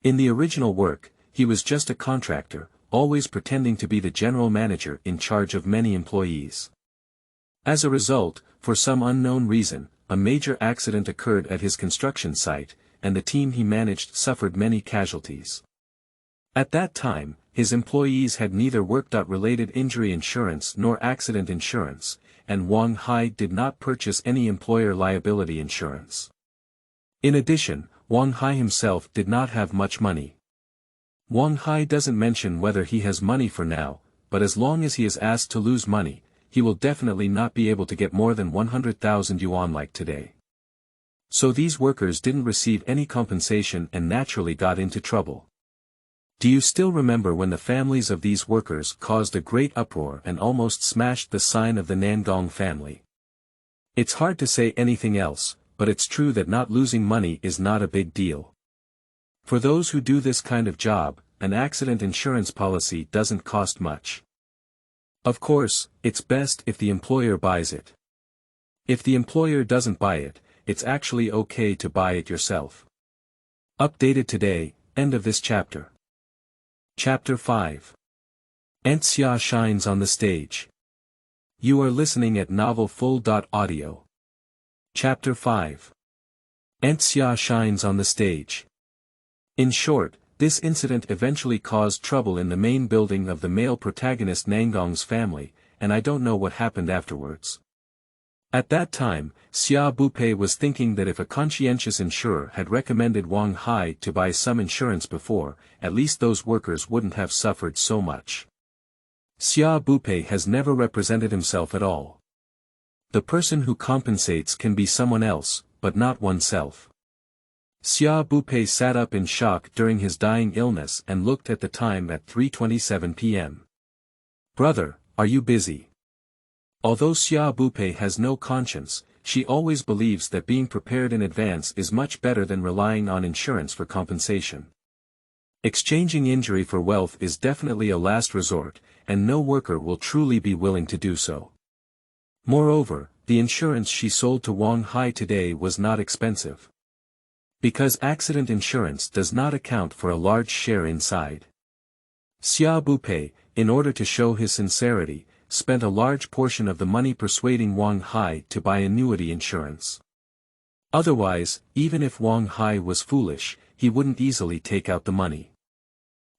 In the original work, he was just a contractor, always pretending to be the general manager in charge of many employees. As a result, for some unknown reason, a major accident occurred at his construction site, and the team he managed suffered many casualties. At that time, his employees had neither work-related injury insurance nor accident insurance, and Wang Hai did not purchase any employer liability insurance. In addition, Wang Hai himself did not have much money. Wang Hai doesn't mention whether he has money for now, but as long as he is asked to lose money, he will definitely not be able to get more than 100,000 yuan like today. So these workers didn't receive any compensation and naturally got into trouble. Do you still remember when the families of these workers caused a great uproar and almost smashed the sign of the Nangong family? It's hard to say anything else, but it's true that not losing money is not a big deal. For those who do this kind of job, an accident insurance policy doesn't cost much. Of course, it's best if the employer buys it. If the employer doesn't buy it, it's actually okay to buy it yourself. Updated today, end of this chapter. Chapter 5. Xia shines on the stage. You are listening at novelfull.audio. Chapter 5. Xia shines on the stage. In short, this incident eventually caused trouble in the main building of the male protagonist Nangong's family, and I don't know what happened afterwards. At that time, Xia Bupei was thinking that if a conscientious insurer had recommended Wang Hai to buy some insurance before, at least those workers wouldn't have suffered so much. Xia Bupei has never represented himself at all. The person who compensates can be someone else, but not oneself. Xia Bupei sat up in shock during his dying illness and looked at the time at 3:27 p.m. Brother, are you busy? Although Xia Bupei has no conscience, she always believes that being prepared in advance is much better than relying on insurance for compensation. Exchanging injury for wealth is definitely a last resort, and no worker will truly be willing to do so. Moreover, the insurance she sold to Wang Hai today was not expensive. Because accident insurance does not account for a large share inside. Xia Bupei, in order to show his sincerity, spent a large portion of the money persuading Wang Hai to buy annuity insurance. Otherwise, even if Wang Hai was foolish, he wouldn't easily take out the money.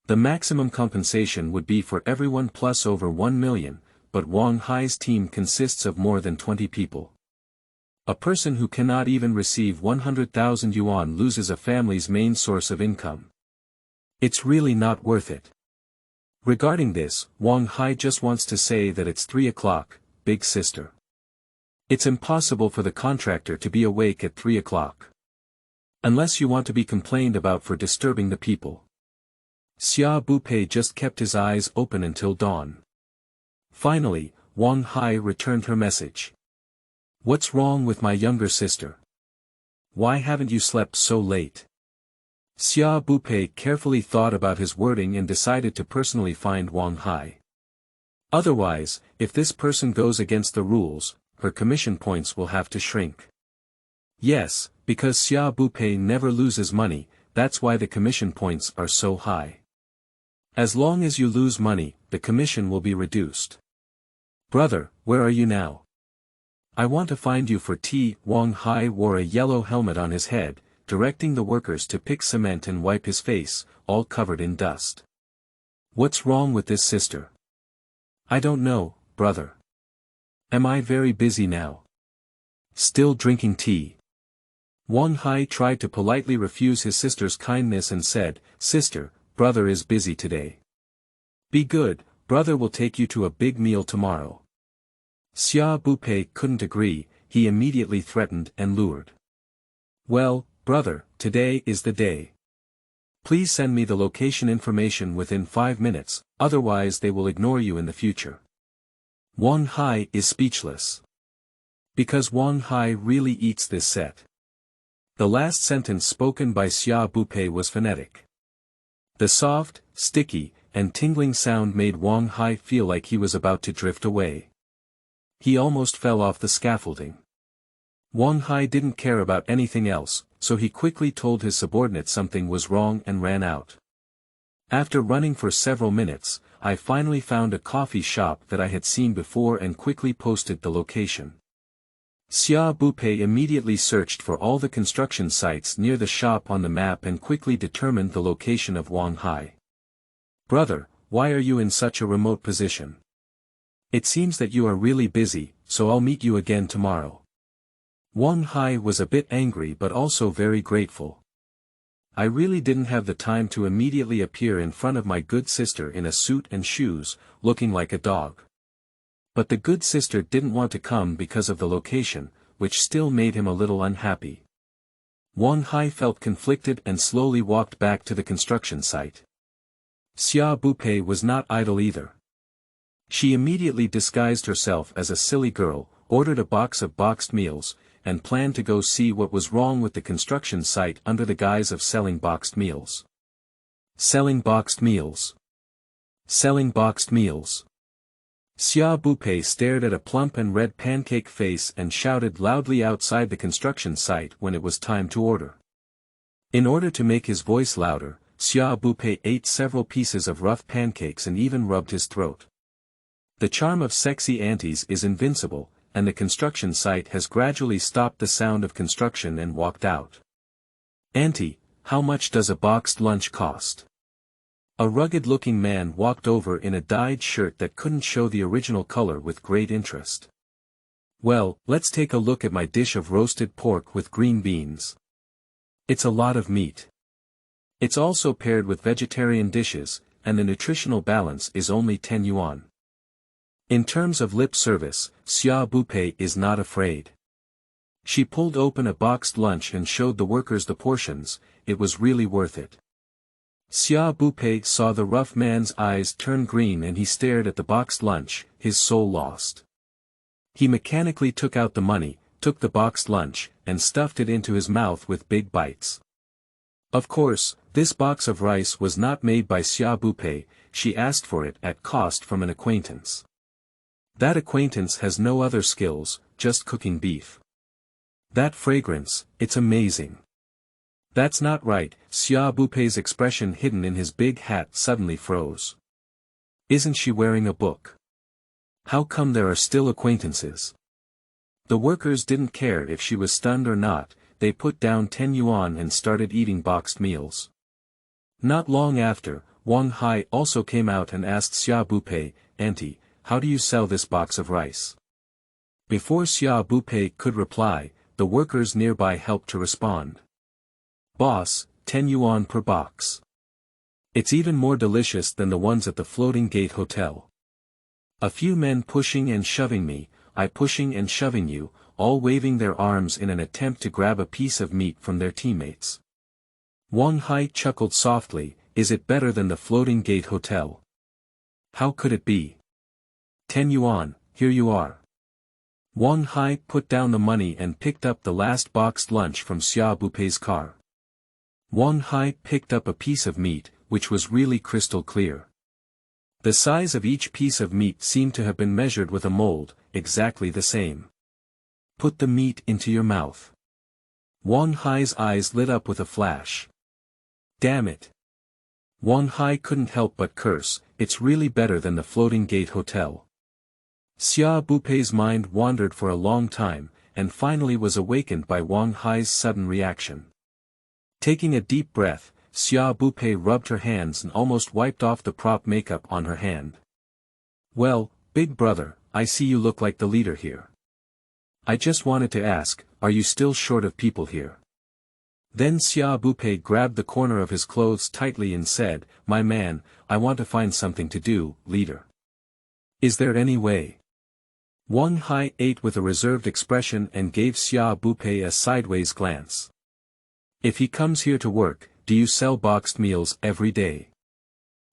The maximum compensation would be for everyone plus over 1 million, but Wang Hai's team consists of more than 20 people. A person who cannot even receive 100,000 yuan loses a family's main source of income. It's really not worth it. Regarding this, Wang Hai just wants to say that it's 3 o'clock, big sister. It's impossible for the contractor to be awake at 3 o'clock. Unless you want to be complained about for disturbing the people. Xia Bupei just kept his eyes open until dawn. Finally, Wang Hai returned her message. What's wrong with my younger sister? Why haven't you slept so late? Xia Bupei carefully thought about his wording and decided to personally find Wang Hai. Otherwise, if this person goes against the rules, her commission points will have to shrink. Yes, because Xia Bupei never loses money, that's why the commission points are so high. As long as you lose money, the commission will be reduced. Brother, where are you now? I want to find you for tea. Wang Hai wore a yellow helmet on his head, directing the workers to pick cement and wipe his face, all covered in dust. What's wrong with this sister? I don't know, brother. Am I very busy now? Still drinking tea? Wang Hai tried to politely refuse his sister's kindness and said, Sister, brother is busy today. Be good, brother will take you to a big meal tomorrow. Xia Bupei couldn't agree, he immediately threatened and lured. Well, brother, today is the day. Please send me the location information within 5 minutes, otherwise they will ignore you in the future. Wang Hai is speechless. Because Wang Hai really eats this set. The last sentence spoken by Xia Bupei was phonetic. The soft, sticky, and tingling sound made Wang Hai feel like he was about to drift away. He almost fell off the scaffolding. Wang Hai didn't care about anything else, so he quickly told his subordinate something was wrong and ran out. After running for several minutes, I finally found a coffee shop that I had seen before and quickly posted the location. Xia Bupei immediately searched for all the construction sites near the shop on the map and quickly determined the location of Wang Hai. Brother, why are you in such a remote position? It seems that you are really busy, so I'll meet you again tomorrow. Wang Hai was a bit angry but also very grateful. I really didn't have the time to immediately appear in front of my good sister in a suit and shoes, looking like a dog. But the good sister didn't want to come because of the location, which still made him a little unhappy. Wang Hai felt conflicted and slowly walked back to the construction site. Xia Bupei was not idle either. She immediately disguised herself as a silly girl, ordered a box of boxed meals, and planned to go see what was wrong with the construction site under the guise of selling boxed meals. Selling boxed meals. Selling boxed meals. Xia Bupei stared at a plump and red pancake face and shouted loudly outside the construction site when it was time to order. In order to make his voice louder, Xia Bupei ate several pieces of rough pancakes and even rubbed his throat. The charm of sexy aunties is invincible, and the construction site has gradually stopped the sound of construction and walked out. Auntie, how much does a boxed lunch cost? A rugged-looking man walked over in a dyed shirt that couldn't show the original color with great interest. Well, let's take a look at my dish of roasted pork with green beans. It's a lot of meat. It's also paired with vegetarian dishes, and the nutritional balance is only 10 yuan. In terms of lip service, Xia Bupei is not afraid. She pulled open a boxed lunch and showed the workers the portions. It was really worth it. Xia Bupei saw the rough man's eyes turn green and he stared at the boxed lunch, his soul lost. He mechanically took out the money, took the boxed lunch, and stuffed it into his mouth with big bites. Of course, this box of rice was not made by Xia Bupei, she asked for it at cost from an acquaintance. That acquaintance has no other skills, just cooking beef. That fragrance, it's amazing. That's not right, Xia Bupei's expression hidden in his big hat suddenly froze. Isn't she wearing a book? How come there are still acquaintances? The workers didn't care if she was stunned or not, they put down 10 yuan and started eating boxed meals. Not long after, Wang Hai also came out and asked Xia Bupei, "Auntie, how do you sell this box of rice?" Before Xia Bupei could reply, the workers nearby helped to respond. "Boss, 10 yuan per box. It's even more delicious than the ones at the Floating Gate Hotel. A few men pushing and shoving me, I pushing and shoving you, all waving their arms in an attempt to grab a piece of meat from their teammates." Wang Hai chuckled softly, "Is it better than the Floating Gate Hotel? How could it be? 10 yuan, here you are." Wang Hai put down the money and picked up the last boxed lunch from Xia Bupei's car. Wang Hai picked up a piece of meat, which was really crystal clear. The size of each piece of meat seemed to have been measured with a mold, exactly the same. "Put the meat into your mouth." Wang Hai's eyes lit up with a flash. "Damn it." Wang Hai couldn't help but curse, "It's really better than the Floating Gate Hotel." Xia Bupei's mind wandered for a long time, and finally was awakened by Wang Hai's sudden reaction. Taking a deep breath, Xia Bupei rubbed her hands and almost wiped off the prop makeup on her hand. "Well, big brother, I see you look like the leader here. I just wanted to ask, are you still short of people here?" Then Xia Bupei grabbed the corner of his clothes tightly and said, "My man, I want to find something to do, leader. Is there any way?" Wang Hai ate with a reserved expression and gave Xia Bupei a sideways glance. "If he comes here to work, do you sell boxed meals every day?"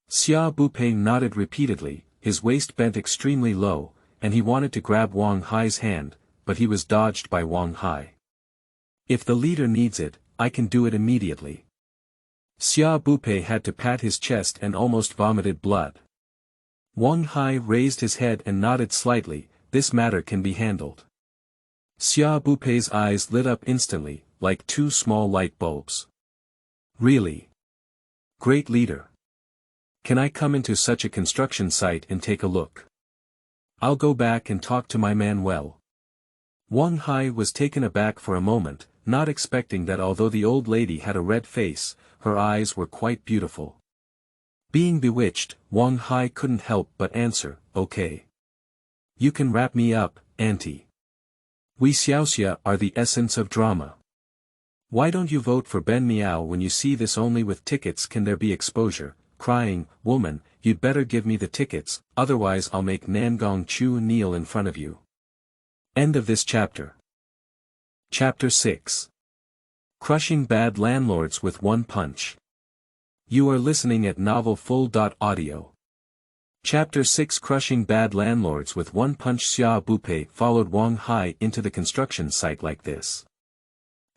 Xia Bupei nodded repeatedly, his waist bent extremely low, and he wanted to grab Wang Hai's hand, but he was dodged by Wang Hai. "If the leader needs it, I can do it immediately." Xia Bupei had to pat his chest and almost vomited blood. Wang Hai raised his head and nodded slightly, "This matter can be handled." Xia Bupei's eyes lit up instantly, like two small light bulbs. "Really? Great leader. Can I come into such a construction site and take a look? I'll go back and talk to my man well." Wang Hai was taken aback for a moment, not expecting that although the old lady had a red face, her eyes were quite beautiful. Being bewitched, Wang Hai couldn't help but answer, "Okay. You can wrap me up, auntie. We Xiaoxia are the essence of drama. Why don't you vote for Ben Miao when you see this? Only with tickets can there be exposure." Crying, "Woman, you'd better give me the tickets, otherwise I'll make Nangong Chu kneel in front of you." End of this chapter. Chapter 6. Crushing Bad Landlords with One Punch. You are listening at novelfull.audio. Chapter 6. Crushing Bad Landlords with One Punch. Xia Bupei followed Wang Hai into the construction site like this.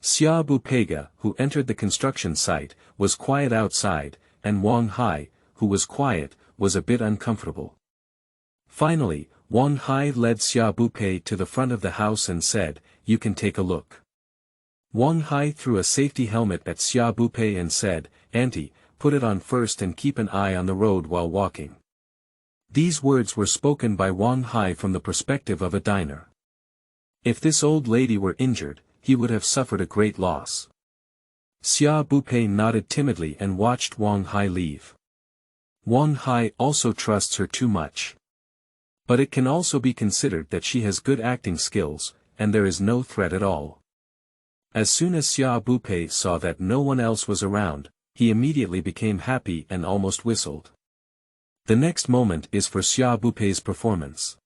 Xia Bupei, who entered the construction site, was quiet outside, and Wang Hai, who was quiet, was a bit uncomfortable. Finally, Wang Hai led Xia Bupei to the front of the house and said, "You can take a look." Wang Hai threw a safety helmet at Xia Bupei and said, "Auntie, put it on first and keep an eye on the road while walking." These words were spoken by Wang Hai from the perspective of a diner. If this old lady were injured, he would have suffered a great loss. Xia Bupei nodded timidly and watched Wang Hai leave. Wang Hai also trusts her too much. But it can also be considered that she has good acting skills, and there is no threat at all. As soon as Xia Bupei saw that no one else was around, he immediately became happy and almost whistled. The next moment is for Xia Bupei's performance.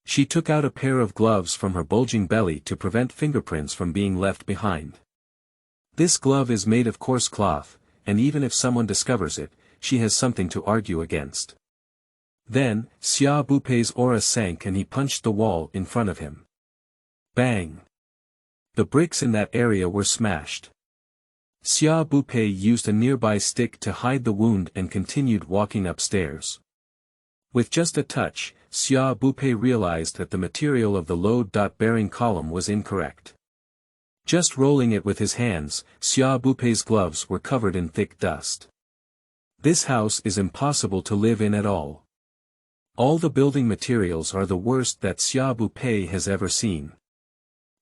She took out a pair of gloves from her bulging belly to prevent fingerprints from being left behind. This glove is made of coarse cloth, and even if someone discovers it, she has something to argue against. Then, Xia Bupei's aura sank and he punched the wall in front of him. Bang! The bricks in that area were smashed. Xia Bupei used a nearby stick to hide the wound and continued walking upstairs. With just a touch, Xia Bupei realized that the material of the load-bearing column was incorrect. Just rolling it with his hands, Xia Bupei's gloves were covered in thick dust. This house is impossible to live in at all. All the building materials are the worst that Xia Bupei has ever seen.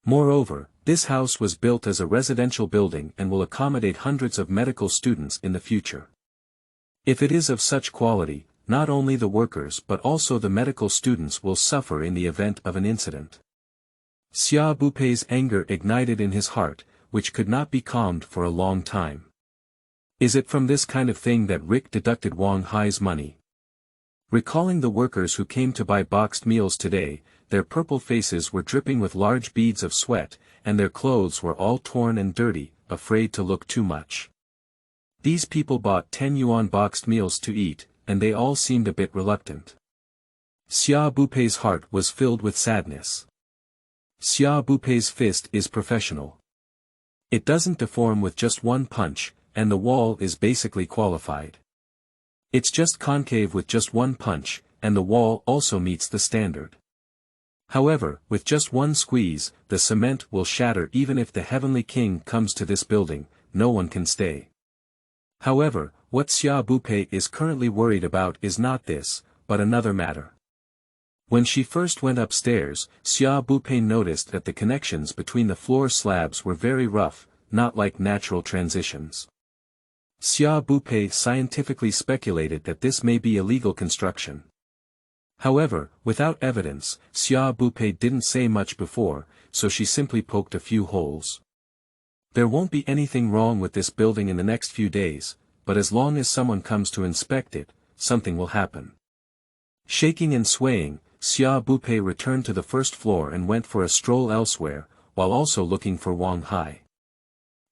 Moreover, this house was built as a residential building and will accommodate hundreds of medical students in the future. If it is of such quality, not only the workers but also the medical students will suffer in the event of an incident. Xia Bupei's anger ignited in his heart, which could not be calmed for a long time. Is it from this kind of thing that Rick deducted Wang Hai's money? Recalling the workers who came to buy boxed meals today, their purple faces were dripping with large beads of sweat, and their clothes were all torn and dirty, afraid to look too much. These people bought 10 yuan boxed meals to eat, and they all seemed a bit reluctant. Xia Bupei's heart was filled with sadness. Xia Bupei's fist is professional. It doesn't deform with just one punch, and the wall is basically qualified. It's just concave with just one punch, and the wall also meets the standard. However, with just one squeeze, the cement will shatter. Even if the Heavenly King comes to this building, no one can stay. However, what Xia Bupei is currently worried about is not this, but another matter. When she first went upstairs, Xia Bupei noticed that the connections between the floor slabs were very rough, not like natural transitions. Xia Bupei scientifically speculated that this may be illegal construction. However, without evidence, Xia Bupei didn't say much before, so she simply poked a few holes. There won't be anything wrong with this building in the next few days, but as long as someone comes to inspect it, something will happen. Shaking and swaying, Xia Bupei returned to the first floor and went for a stroll elsewhere, while also looking for Wang Hai.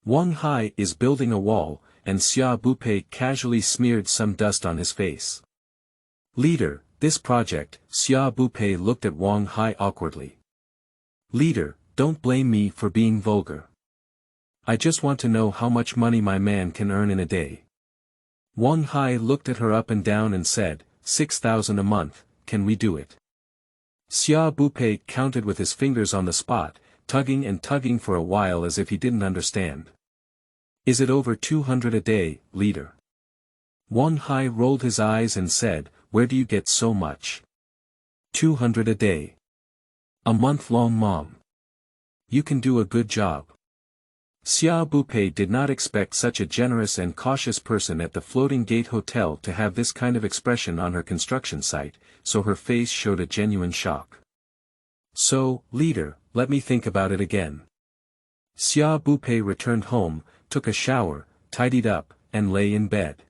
Wang Hai is building a wall, and Xia Bupei casually smeared some dust on his face. Leader, this project. Xia Bupei looked at Wang Hai awkwardly. Leader, don't blame me for being vulgar. I just want to know how much money my man can earn in a day. Wang Hai looked at her up and down and said, 6,000 a month, can we do it? Xia Bupei counted with his fingers on the spot, tugging and tugging for a while as if he didn't understand. Is it over 200 a day, leader? Wang Hai rolled his eyes and said, where do you get so much? 200 a day. A month long, mom. You can do a good job. Xia Bupei did not expect such a generous and cautious person at the Floating Gate Hotel to have this kind of expression on her construction site, so her face showed a genuine shock. So, leader, let me think about it again. Xia Bupei returned home, took a shower, tidied up, and lay in bed.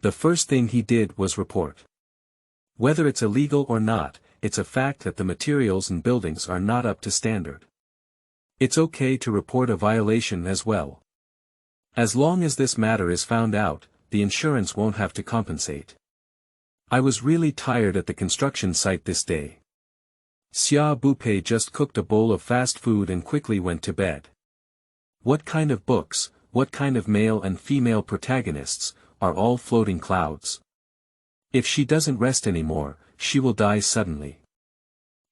The first thing he did was report. Whether it's illegal or not, it's a fact that the materials and buildings are not up to standard. It's okay to report a violation as well. As long as this matter is found out, the insurance won't have to compensate. I was really tired at the construction site this day. Xia Bupei just cooked a bowl of fast food and quickly went to bed. What kind of books, what kind of male and female protagonists, are all floating clouds? If she doesn't rest anymore, she will die suddenly.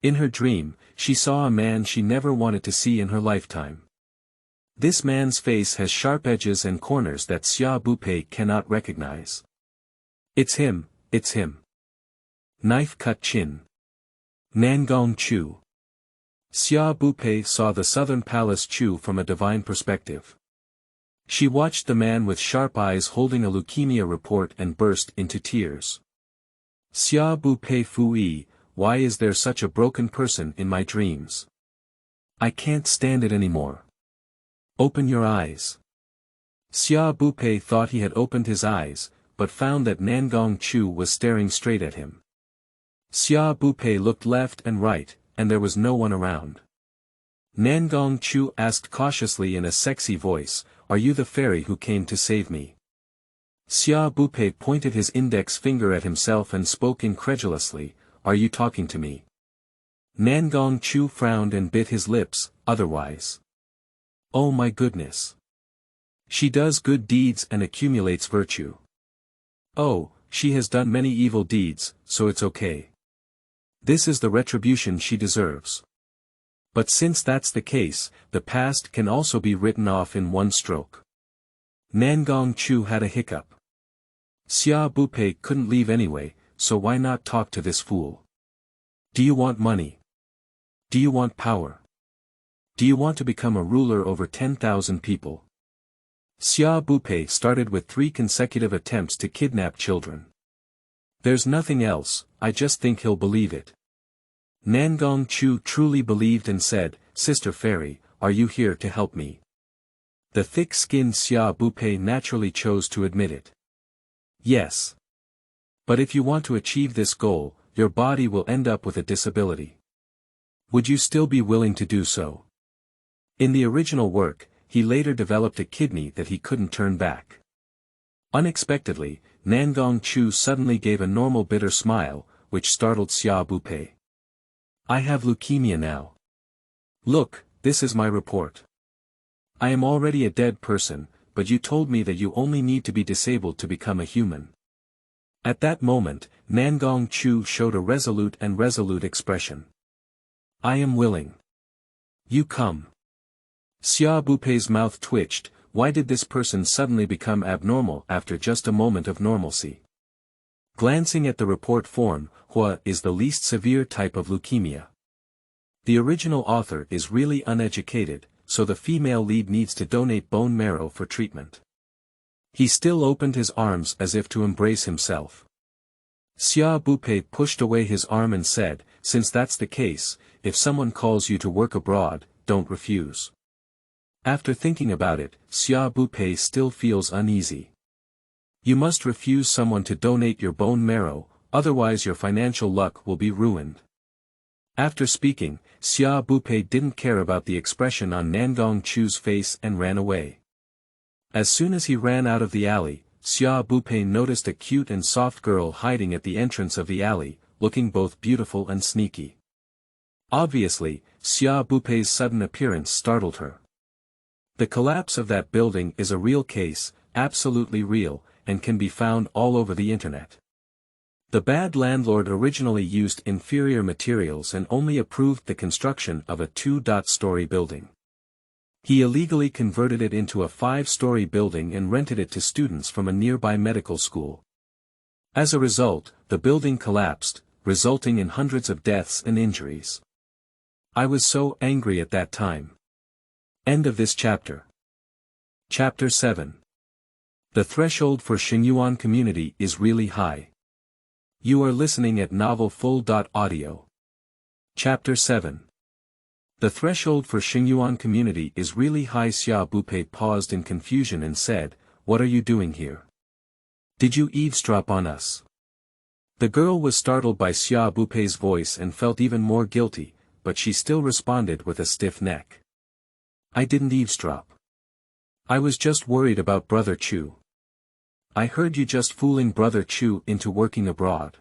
In her dream, she saw a man she never wanted to see in her lifetime. This man's face has sharp edges and corners that Xia Bupei cannot recognize. It's him, it's him. Knife-cut chin. Nangong Chu. Xia Bupei saw the Southern Palace Chu from a divine perspective. She watched the man with sharp eyes holding a leukemia report and burst into tears. Xia Bupei Fui, why is there such a broken person in my dreams? I can't stand it anymore. Open your eyes. Xia Bupei thought he had opened his eyes, but found that Nangong Chu was staring straight at him. Xia Bupei looked left and right, and there was no one around. Nangong Chu asked cautiously in a sexy voice, are you the fairy who came to save me? Xia Bupei pointed his index finger at himself and spoke incredulously, are you talking to me? Nangong Chu frowned and bit his lips, otherwise. Oh my goodness. She does good deeds and accumulates virtue. Oh, she has done many evil deeds, so it's okay. This is the retribution she deserves. But since that's the case, the past can also be written off in one stroke. Nangong Chu had a hiccup. Xia Bupei couldn't leave anyway, so why not talk to this fool? Do you want money? Do you want power? Do you want to become a ruler over 10,000 people? Xia Bupei started with 3 consecutive attempts to kidnap children. There's nothing else, I just think he'll believe it. Nangong Chu truly believed and said, Sister Fairy, are you here to help me? The thick-skinned Xia Bupei naturally chose to admit it. Yes. But if you want to achieve this goal, your body will end up with a disability. Would you still be willing to do so? In the original work, he later developed a kidney that he couldn't turn back. Unexpectedly, Nangong Chu suddenly gave a normal bitter smile, which startled Xia Bupei. I have leukemia now. Look, this is my report. I am already a dead person, but you told me that you only need to be disabled to become a human. At that moment, Nangong Chu showed a resolute expression. I am willing. You come. Xia Bupei's mouth twitched. Why did this person suddenly become abnormal after just a moment of normalcy? Glancing at the report form, Hua is the least severe type of leukemia. The original author is really uneducated, so the female lead needs to donate bone marrow for treatment. He still opened his arms as if to embrace himself. Xia Bupei pushed away his arm and said, since that's the case, if someone calls you to work abroad, don't refuse. After thinking about it, Xia Bupei still feels uneasy. You must refuse someone to donate your bone marrow, otherwise your financial luck will be ruined. After speaking, Xia Bupei didn't care about the expression on Nangong Chu's face and ran away. As soon as he ran out of the alley, Xia Bupei noticed a cute and soft girl hiding at the entrance of the alley, looking both beautiful and sneaky. Obviously, Xia Bupei's sudden appearance startled her. The collapse of that building is a real case, absolutely real, and can be found all over the internet. The bad landlord originally used inferior materials and only approved the construction of a 2-story building. He illegally converted it into a 5-story building and rented it to students from a nearby medical school. As a result, the building collapsed, resulting in hundreds of deaths and injuries. I was so angry at that time. End of this chapter. Chapter 7. The threshold for Shengyuan Community is really high. You are listening at novelfull.audio. Chapter 7. The threshold for Shengyuan Community is really high. Xia Bupei paused in confusion and said, what are you doing here? Did you eavesdrop on us? The girl was startled by Xia Bupei's voice and felt even more guilty, but she still responded with a stiff neck. I didn't eavesdrop. I was just worried about Brother Chu. I heard you just fooling Brother Chu into working abroad.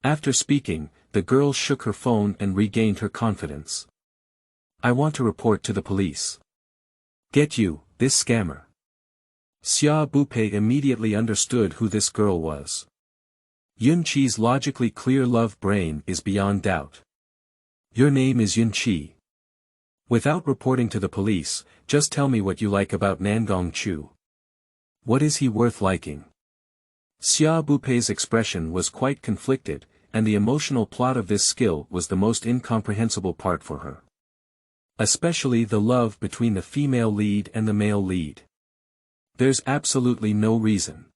After speaking, the girl shook her phone and regained her confidence. I want to report to the police. Get you, this scammer. Xia Bupei immediately understood who this girl was. Yun Qi's logically clear love brain is beyond doubt. Your name is Yun Qi. Without reporting to the police, just tell me what you like about Nangong Chu. What is he worth liking? Xia Bupei's expression was quite conflicted, and the emotional plot of this skill was the most incomprehensible part for her. Especially the love between the female lead and the male lead. There's absolutely no reason.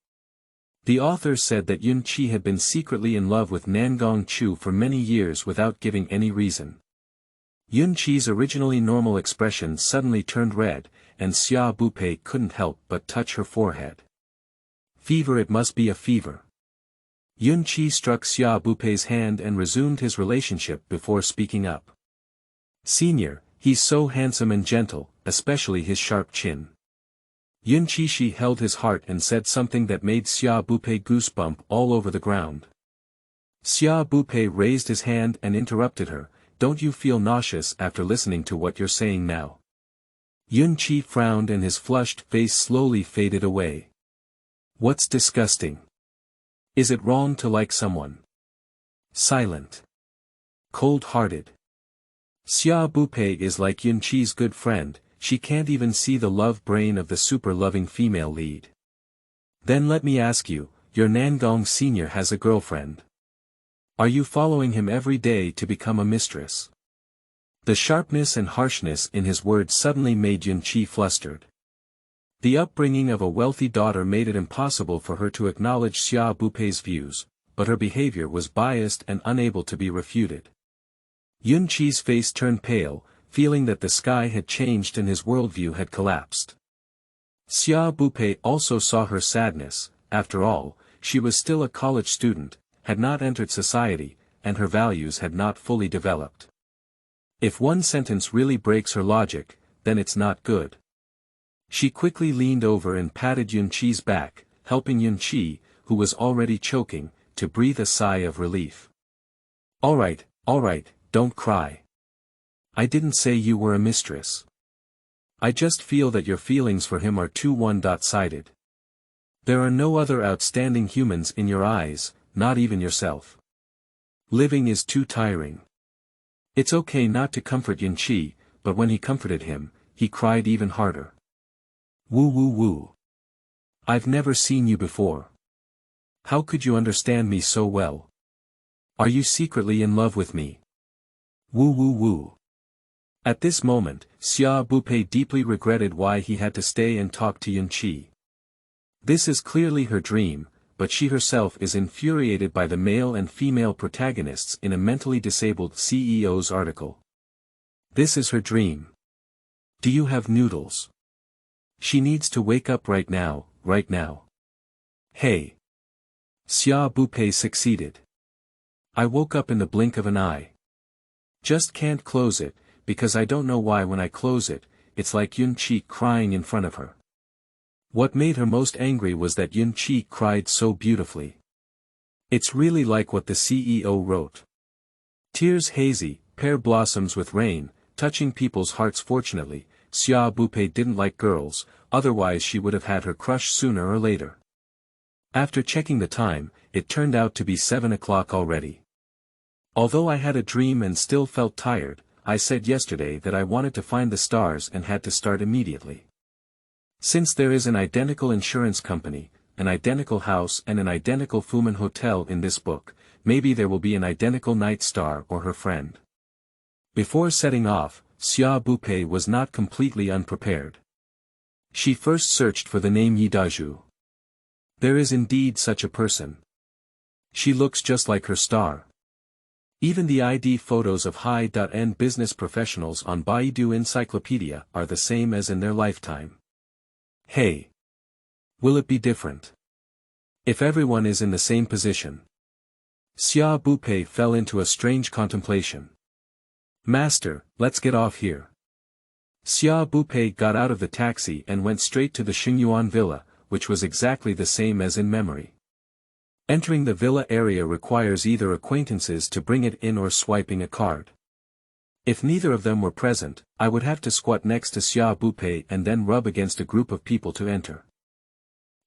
The author said that Yun Qi had been secretly in love with Nangong Chu for many years without giving any reason. Yun Qi's originally normal expression suddenly turned red, and Xia Bupei couldn't help but touch her forehead. Fever, it must be a fever. Yun Qi struck Xia Bupei's hand and resumed his relationship before speaking up. Senior, he's so handsome and gentle, especially his sharp chin. Yun Qi held his heart and said something that made Xia Bupei goosebump all over the ground. Xia Bupei raised his hand and interrupted her. Don't you feel nauseous after listening to what you're saying now? Yun Qi frowned and his flushed face slowly faded away. What's disgusting? Is it wrong to like someone? Silent. Cold-hearted. Xia Bupei is like Yun Qi's good friend, she can't even see the love brain of the super-loving female lead. Then let me ask you, your Nangong senior has a girlfriend. Are you following him every day to become a mistress? The sharpness and harshness in his words suddenly made Yunqi flustered. The upbringing of a wealthy daughter made it impossible for her to acknowledge Xia Bupei's views, but her behavior was biased and unable to be refuted. Yunqi's face turned pale, feeling that the sky had changed and his worldview had collapsed. Xia Bupei also saw her sadness. After all, she was still a college student, had not entered society, and her values had not fully developed. If one sentence really breaks her logic, then it's not good. She quickly leaned over and patted Yunqi's back, helping Yunqi, who was already choking, to breathe a sigh of relief. All right, don't cry. I didn't say you were a mistress. I just feel that your feelings for him are too one-sided. There are no other outstanding humans in your eyes, not even yourself. Living is too tiring. It's okay not to comfort Yunqi, but when he comforted him, he cried even harder. Woo. I've never seen you before. How could you understand me so well? Are you secretly in love with me? Woo. At this moment, Xia Bupei deeply regretted why he had to stay and talk to Yunqi. This is clearly her dream, but she herself is infuriated by the male and female protagonists in a mentally disabled CEO's article. This is her dream. Do you have noodles? She needs to wake up right now. Hey. Xia Bupei succeeded. I woke up in the blink of an eye. Just can't close it, because I don't know why when I close it, it's like Yunqi crying in front of her. What made her most angry was that Yunqi cried so beautifully. It's really like what the CEO wrote. Tears hazy, pear blossoms with rain, touching people's hearts. Fortunately, Xia Bupei didn't like girls, otherwise she would have had her crush sooner or later. After checking the time, it turned out to be 7 o'clock already. Although I had a dream and still felt tired, I said yesterday that I wanted to find the stars and had to start immediately. Since there is an identical insurance company, an identical house and an identical Fuman hotel in this book, maybe there will be an identical night star or her friend. Before setting off, Xia Bupei was not completely unprepared. She first searched for the name Yidaju. There is indeed such a person. She looks just like her star. Even the ID photos of high-end business professionals on Baidu Encyclopedia are the same as in their lifetime. Hey! Will it be different? If everyone is in the same position? Xia Bupei fell into a strange contemplation. Master, let's get off here. Xia Bupei got out of the taxi and went straight to the Shengyuan villa, which was exactly the same as in memory. Entering the villa area requires either acquaintances to bring it in or swiping a card. If neither of them were present, I would have to squat next to Xia Bupei and then rub against a group of people to enter.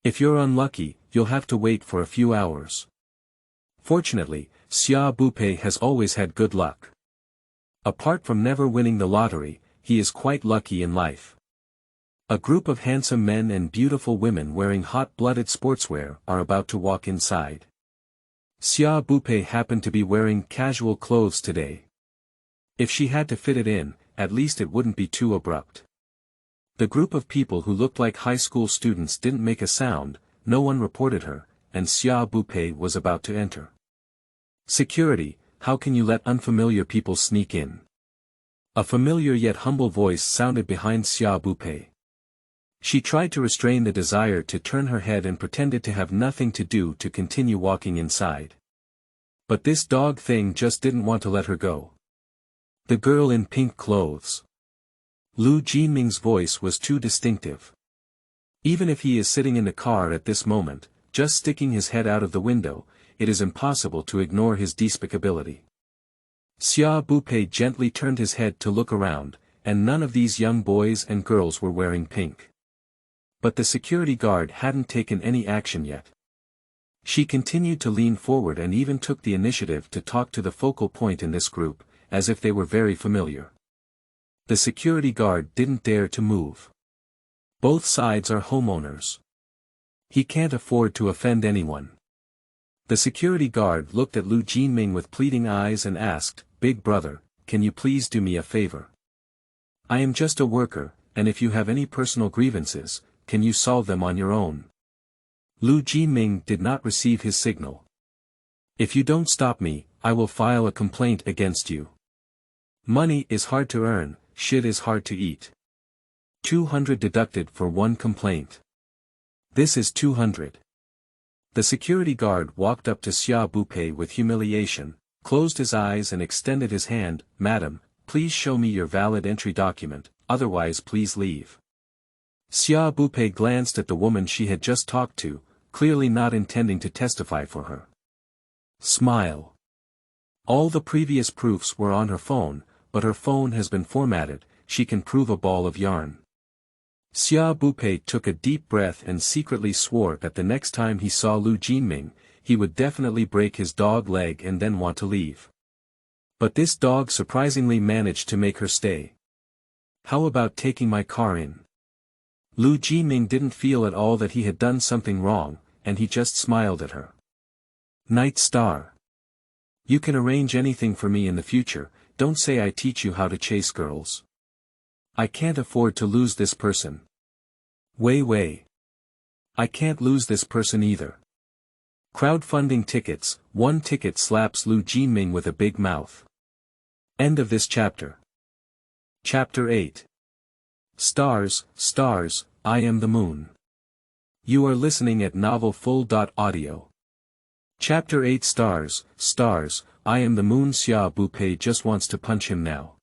If you're unlucky, you'll have to wait for a few hours. Fortunately, Xia Bupei has always had good luck. Apart from never winning the lottery, he is quite lucky in life. A group of handsome men and beautiful women wearing hot-blooded sportswear are about to walk inside. Xia Bupei happened to be wearing casual clothes today. If she had to fit it in, at least it wouldn't be too abrupt. The group of people who looked like high school students didn't make a sound, no one reported her, and Xia Bupei was about to enter. Security, how can you let unfamiliar people sneak in? A familiar yet humble voice sounded behind Xia Bupei. She tried to restrain the desire to turn her head and pretended to have nothing to do to continue walking inside. But this dog thing just didn't want to let her go. The girl in pink clothes. Lu Jinming's voice was too distinctive. Even if he is sitting in the car at this moment, just sticking his head out of the window, it is impossible to ignore his despicability. Xia Bupei gently turned his head to look around, and none of these young boys and girls were wearing pink. But the security guard hadn't taken any action yet. She continued to lean forward and even took the initiative to talk to the focal point in this group, as if they were very familiar. The security guard didn't dare to move. Both sides are homeowners. He can't afford to offend anyone. The security guard looked at Lu Jinming with pleading eyes and asked, "Big brother, can you please do me a favor? I am just a worker, and if you have any personal grievances, can you solve them on your own?" Lu Jinming did not receive his signal. "If you don't stop me, I will file a complaint against you. Money is hard to earn, shit is hard to eat. 200 deducted for one complaint. This is 200. The security guard walked up to Xia Bupei with humiliation, closed his eyes and extended his hand. "Madam, please show me your valid entry document, otherwise please leave." Xia Bupei glanced at the woman she had just talked to, clearly not intending to testify for her. Smile. All the previous proofs were on her phone, but her phone has been formatted, she can prove a ball of yarn. Xia Bupei took a deep breath and secretly swore that the next time he saw Lu Jinming, he would definitely break his dog leg and then want to leave. But this dog surprisingly managed to make her stay. "How about taking my car in?" Lu Jinming didn't feel at all that he had done something wrong, and he just smiled at her. "Night Star. You can arrange anything for me in the future, don't say I teach you how to chase girls. I can't afford to lose this person. Wei. I can't lose this person either." Crowdfunding tickets, one ticket slaps Lu Jinming with a big mouth. End of this chapter. Chapter 8. Stars, stars, I am the moon. You are listening at novelfull.audio. Chapter 8. Stars, stars, I am the moon. Xia Bupei just wants to punch him now.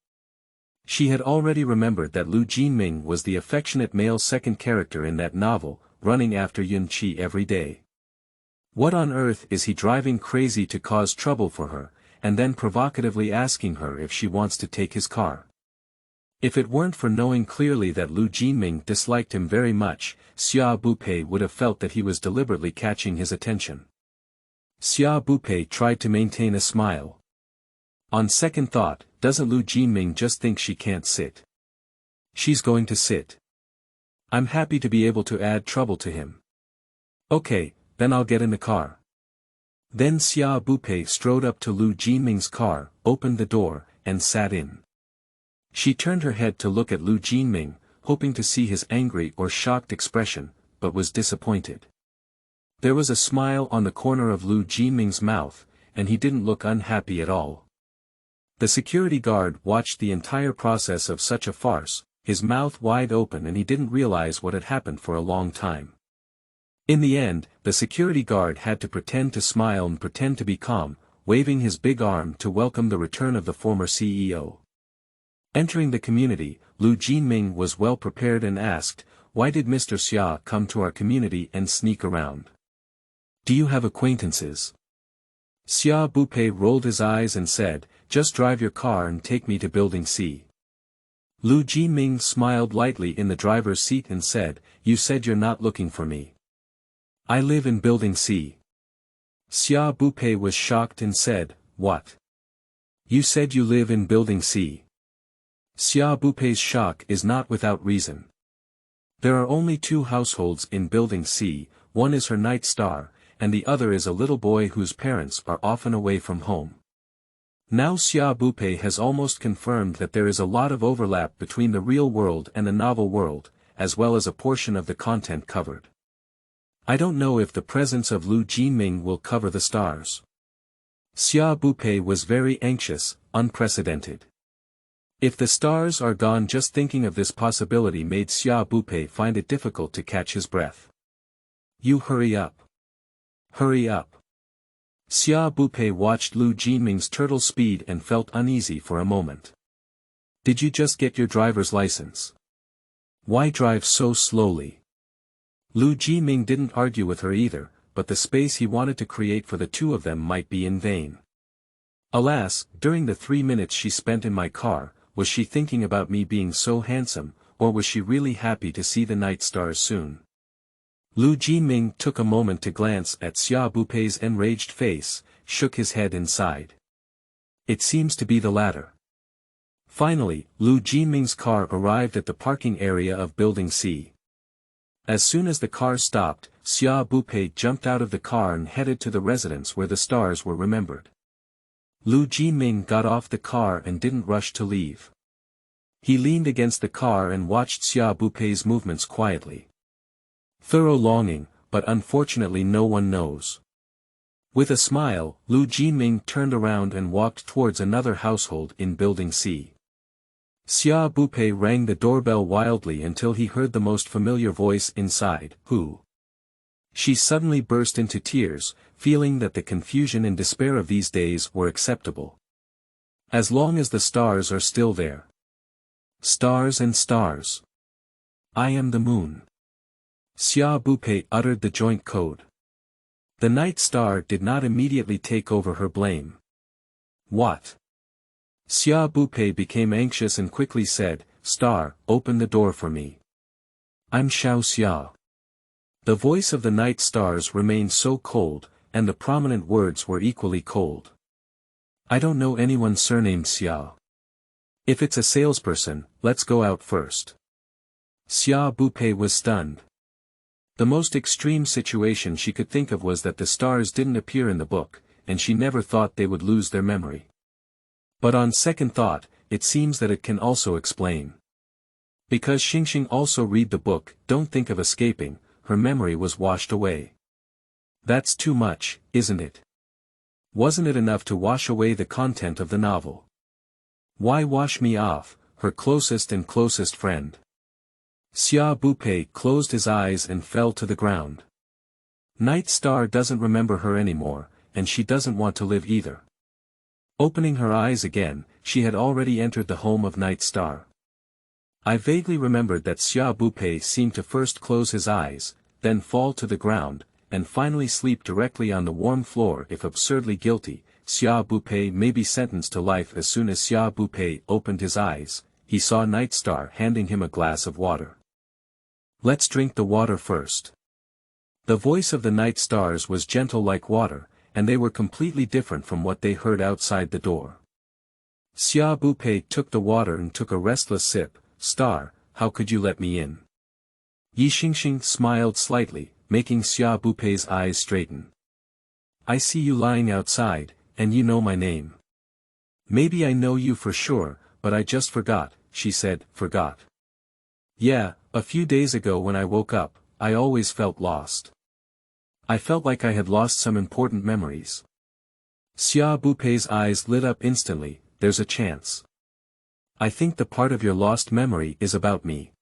She had already remembered that Lu Jinming was the affectionate male second character in that novel, running after Yunqi every day. What on earth is he driving crazy to cause trouble for her, and then provocatively asking her if she wants to take his car? If it weren't for knowing clearly that Lu Jinming disliked him very much, Xia Bupei would have felt that he was deliberately catching his attention. Xia Bupei tried to maintain a smile. On second thought, doesn't Lu Jinming just think she can't sit? She's going to sit. I'm happy to be able to add trouble to him. Okay, then I'll get in the car. Then Xia Bupei strode up to Lu Jinming's car, opened the door, and sat in. She turned her head to look at Lu Jinming, hoping to see his angry or shocked expression, but was disappointed. There was a smile on the corner of Lu Jinming's mouth, and he didn't look unhappy at all. The security guard watched the entire process of such a farce, his mouth wide open, and he didn't realize what had happened for a long time. In the end, the security guard had to pretend to smile and pretend to be calm, waving his big arm to welcome the return of the former CEO. Entering the community, Lu Jinming was well prepared and asked, "Why did Mr. Xia come to our community and sneak around? Do you have acquaintances?" Xia Bupei rolled his eyes and said, "Just drive your car and take me to Building C." Lu Jinming smiled lightly in the driver's seat and said, "You said you're not looking for me." "I live in Building C." Xia Bupei was shocked and said, "What? You said you live in Building C." Xia Bupei's shock is not without reason. There are only two households in Building C, one is her Night Star, and the other is a little boy whose parents are often away from home. Now Xia Bupei has almost confirmed that there is a lot of overlap between the real world and the novel world, as well as a portion of the content covered. I don't know if the presence of Lu Jinming will cover the stars. Xia Bupei was very anxious, unprecedented. If the stars are gone, just thinking of this possibility made Xia Bupei find it difficult to catch his breath. "You hurry up. Hurry up." Xia Bupei watched Lu Jinming's turtle speed and felt uneasy for a moment. "Did you just get your driver's license? Why drive so slowly?" Lu Jinming didn't argue with her either, but the space he wanted to create for the two of them might be in vain. Alas, during the 3 minutes she spent in my car, was she thinking about me being so handsome, or was she really happy to see the night stars soon? Lu Jinming took a moment to glance at Xia Bupei's enraged face, shook his head and sighed. It seems to be the latter. Finally, Lu Jinming's car arrived at the parking area of Building C. As soon as the car stopped, Xia Bupei jumped out of the car and headed to the residence where the stars were remembered. Lu Jiming got off the car and didn't rush to leave. He leaned against the car and watched Xia Bupei's movements quietly. Thorough longing, but unfortunately no one knows. With a smile, Lu Jiming turned around and walked towards another household in Building C. Xia Bupei rang the doorbell wildly until he heard the most familiar voice inside, "Who?" She suddenly burst into tears, feeling that the confusion and despair of these days were acceptable. As long as the stars are still there. Stars and stars. I am the moon. Xia Bupei uttered the joint code. The night star did not immediately take over her blame. What? Xia Bupei became anxious and quickly said, "Star, open the door for me. I'm Xiao Xia." The voice of the night stars remained so cold, and the prominent words were equally cold. "I don't know anyone surnamed Xia. If it's a salesperson, let's go out first." Xia Bupei was stunned. The most extreme situation she could think of was that the stars didn't appear in the book, and she never thought they would lose their memory. But on second thought, it seems that it can also explain. Because Xingxing also read the book, Don't Think of Escaping, her memory was washed away. That's too much, isn't it? Wasn't it enough to wash away the content of the novel? Why wash me off, her closest and closest friend? Xia Bupei closed his eyes and fell to the ground. Night Star doesn't remember her anymore, and she doesn't want to live either. Opening her eyes again, she had already entered the home of Night Star. I vaguely remembered that Xia Bupei seemed to first close his eyes, then fall to the ground, and finally sleep directly on the warm floor. If absurdly guilty, Xia Bupei may be sentenced to life. As soon as Xia Bupei opened his eyes, he saw Night Star handing him a glass of water. "Let's drink the water first." The voice of the night stars was gentle like water, and they were completely different from what they heard outside the door. Xia Bupei took the water and took a restless sip. "Star, how could you let me in?" Yi Xingxing smiled slightly, making Xia Bupei's eyes straighten. "I see you lying outside, and you know my name." "Maybe I know you for sure, but I just forgot," she said. "Forgot?" "Yeah, a few days ago when I woke up, I always felt lost. I felt like I had lost some important memories." Xia Bupei's eyes lit up instantly. "There's a chance. I think the part of your lost memory is about me."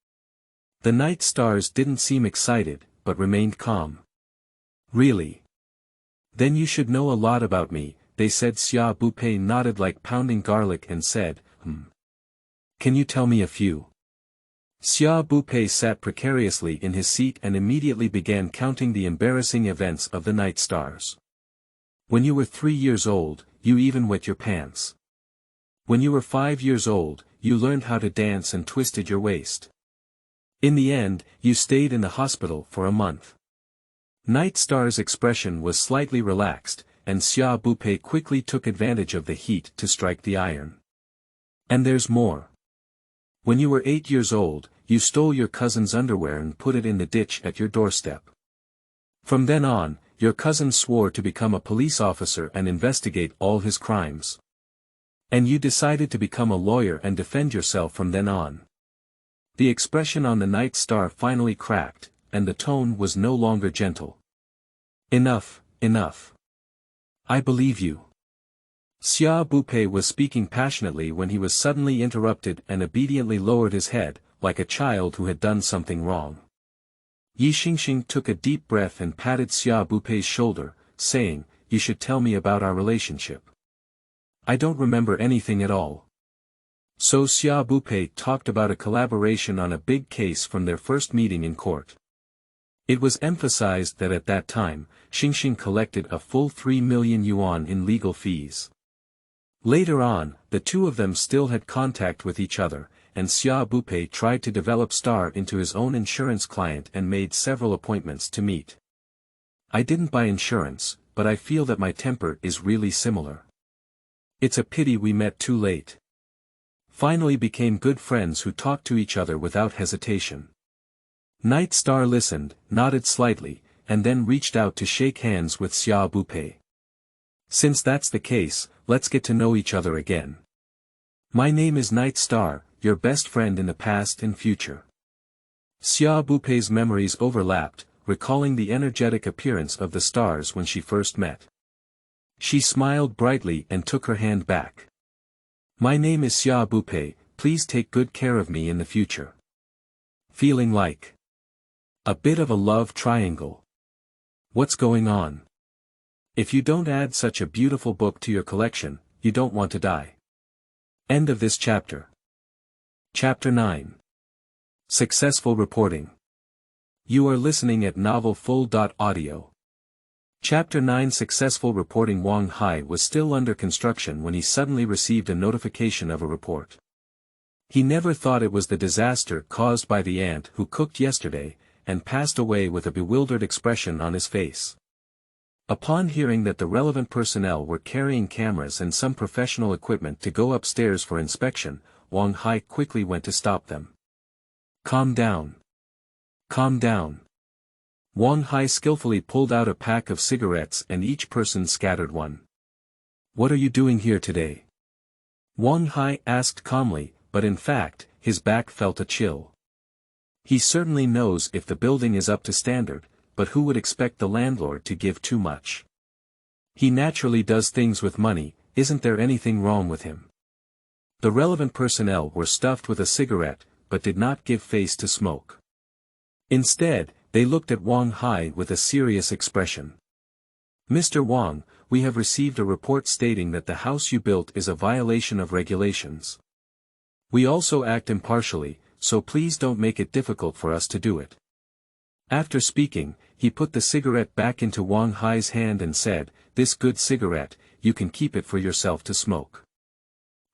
The night stars didn't seem excited, but remained calm. "Really? Then you should know a lot about me," they said. Xia Bupei nodded like pounding garlic and said, "Can you tell me a few?" Xia Bupei sat precariously in his seat and immediately began counting the embarrassing events of the night stars. "When you were 3 years old, you even wet your pants. When you were 5 years old, you learned how to dance and twisted your waist. In the end, you stayed in the hospital for a month." Night Star's expression was slightly relaxed, and Xia Bupei quickly took advantage of the heat to strike the iron. "And there's more. When you were 8 years old, you stole your cousin's underwear and put it in the ditch at your doorstep. From then on, your cousin swore to become a police officer and investigate all his crimes. And you decided to become a lawyer and defend yourself from then on." The expression on the Night Star finally cracked, and the tone was no longer gentle. "Enough, enough. I believe you." Xia Bupei was speaking passionately when he was suddenly interrupted and obediently lowered his head, like a child who had done something wrong. Yi Xingxing took a deep breath and patted Xia Bupei's shoulder, saying, "You should tell me about our relationship. I don't remember anything at all." So Xia Bupei talked about a collaboration on a big case from their first meeting in court. It was emphasized that at that time, Xingxing collected a full 3 million yuan in legal fees. Later on, the two of them still had contact with each other, and Xia Bupei tried to develop Star into his own insurance client and made several appointments to meet. "I didn't buy insurance, but I feel that my temper is really similar. It's a pity we met too late." Finally became good friends who talked to each other without hesitation. Night Star listened, nodded slightly, and then reached out to shake hands with Xia Bupei. Since that's the case, let's get to know each other again. My name is Night Star, your best friend in the past and future. Xia Bupei's memories overlapped, recalling the energetic appearance of the stars when she first met. She smiled brightly and took her hand back. My name is Xia Bupei, please take good care of me in the future. Feeling like a bit of a love triangle. What's going on? If you don't add such a beautiful book to your collection, you don't want to die. End of this chapter. Chapter 9. Successful Reporting. You are listening at novelfull.audio. Chapter 9. Successful Reporting. Wang Hai was still under construction when he suddenly received a notification of a report. He never thought it was the disaster caused by the ant who cooked yesterday, and passed away with a bewildered expression on his face. Upon hearing that the relevant personnel were carrying cameras and some professional equipment to go upstairs for inspection, Wang Hai quickly went to stop them. Calm down. Calm down. Wang Hai skillfully pulled out a pack of cigarettes and each person scattered one. What are you doing here today? Wang Hai asked calmly, but in fact, his back felt a chill. He certainly knows if the building is up to standard, but who would expect the landlord to give too much? He naturally does things with money, isn't there anything wrong with him? The relevant personnel were stuffed with a cigarette, but did not give face to smoke. Instead, they looked at Wang Hai with a serious expression. Mr. Wang, we have received a report stating that the house you built is a violation of regulations. We also act impartially, so please don't make it difficult for us to do it. After speaking, he put the cigarette back into Wang Hai's hand and said, "This good cigarette, you can keep it for yourself to smoke."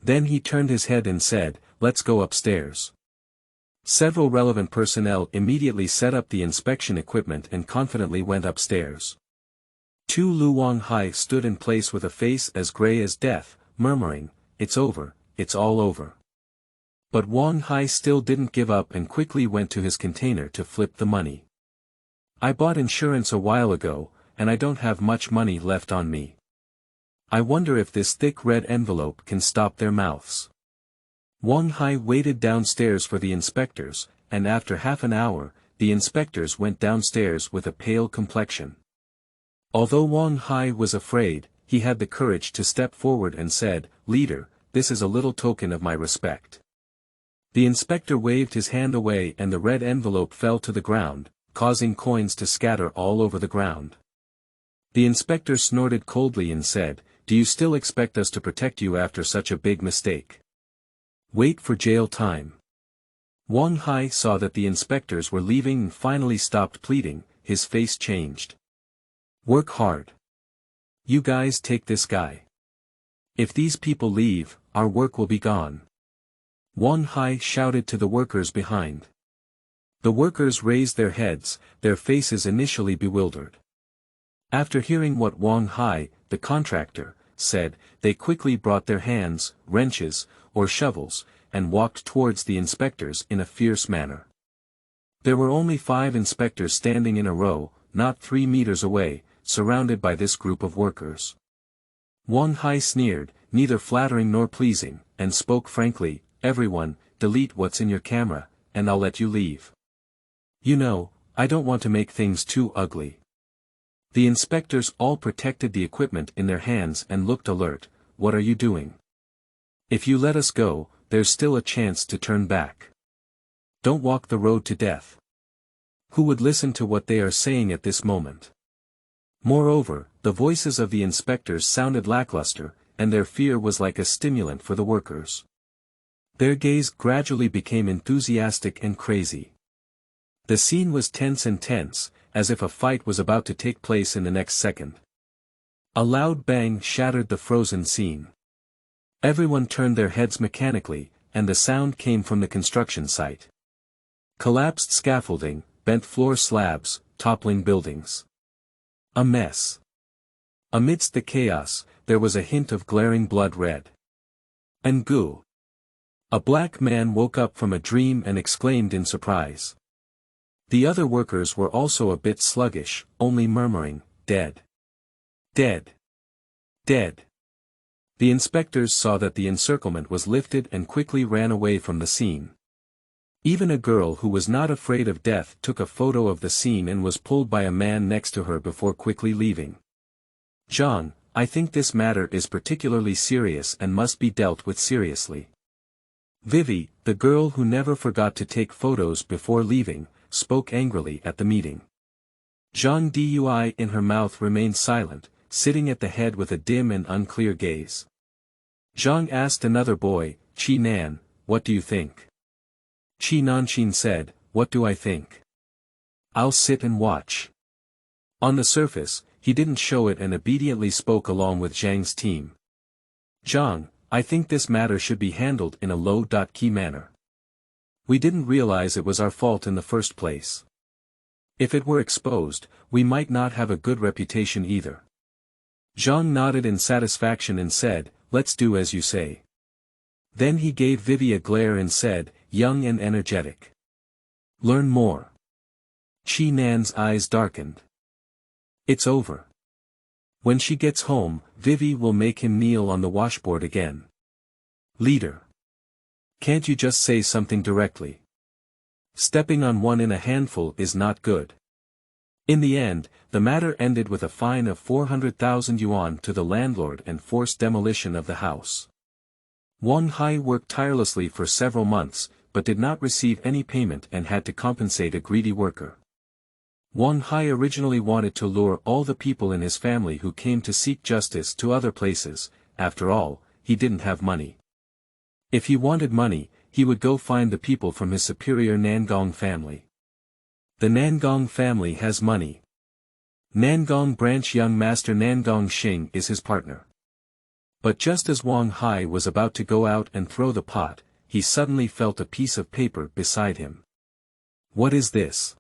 Then he turned his head and said, "Let's go upstairs." Several relevant personnel immediately set up the inspection equipment and confidently went upstairs. Lu Wang Hai stood in place with a face as gray as death, murmuring, "It's over, it's all over." But Wang Hai still didn't give up and quickly went to his container to flip the money. I bought insurance a while ago, and I don't have much money left on me. I wonder if this thick red envelope can stop their mouths. Wang Hai waited downstairs for the inspectors, and after half an hour, the inspectors went downstairs with a pale complexion. Although Wang Hai was afraid, he had the courage to step forward and said, "Leader, this is a little token of my respect." The inspector waved his hand away and the red envelope fell to the ground, causing coins to scatter all over the ground. The inspector snorted coldly and said, "Do you still expect us to protect you after such a big mistake? Wait for jail time." Wang Hai saw that the inspectors were leaving and finally stopped pleading, his face changed. "Work hard. You guys take this guy. If these people leave, our work will be gone." Wang Hai shouted to the workers behind. The workers raised their heads, their faces initially bewildered. After hearing what Wang Hai, the contractor, said, they quickly brought their hands, wrenches, or shovels, and walked towards the inspectors in a fierce manner. There were only 5 inspectors standing in a row, not 3 meters away, surrounded by this group of workers. Wang Hai sneered, neither flattering nor pleasing, and spoke frankly, "Everyone, delete what's in your camera, and I'll let you leave. You know, I don't want to make things too ugly." The inspectors all protected the equipment in their hands and looked alert. "What are you doing? If you let us go, there's still a chance to turn back. Don't walk the road to death." Who would listen to what they are saying at this moment? Moreover, the voices of the inspectors sounded lackluster, and their fear was like a stimulant for the workers. Their gaze gradually became enthusiastic and crazy. The scene was tense, as if a fight was about to take place in the next second. A loud bang shattered the frozen scene. Everyone turned their heads mechanically, and the sound came from the construction site. Collapsed scaffolding, bent floor slabs, toppling buildings. A mess. Amidst the chaos, there was a hint of glaring blood red. And goo. A black man woke up from a dream and exclaimed in surprise. The other workers were also a bit sluggish, only murmuring, "Dead. Dead. Dead." The inspectors saw that the encirclement was lifted and quickly ran away from the scene. Even a girl who was not afraid of death took a photo of the scene and was pulled by a man next to her before quickly leaving. "John, I think this matter is particularly serious and must be dealt with seriously." Vivi, the girl who never forgot to take photos before leaving, spoke angrily at the meeting. Zhang Dui in her mouth remained silent, sitting at the head with a dim and unclear gaze. Zhang asked another boy, "Qi Nan, what do you think?" Qi Nanxin said, "What do I think? I'll sit and watch." On the surface, he didn't show it and obediently spoke along with Zhang's team. "Zhang, I think this matter should be handled in a low-key manner. We didn't realize it was our fault in the first place. If it were exposed, we might not have a good reputation either." Zhang nodded in satisfaction and said, "Let's do as you say." Then he gave Vivi a glare and said, "Young and energetic. Learn more." Qi Nan's eyes darkened. "It's over. When she gets home, Vivi will make him kneel on the washboard again." "Leader. Can't you just say something directly? Stepping on one in a handful is not good." In the end, the matter ended with a fine of 400,000 yuan to the landlord and forced demolition of the house. Wang Hai worked tirelessly for several months, but did not receive any payment and had to compensate a greedy worker. Wang Hai originally wanted to lure all the people in his family who came to seek justice to other places. After all, he didn't have money. If he wanted money, he would go find the people from his superior Nangong family. The Nangong family has money. Nangong branch young master Nangong Xing is his partner. But just as Wang Hai was about to go out and throw the pot, he suddenly felt a piece of paper beside him. What is this?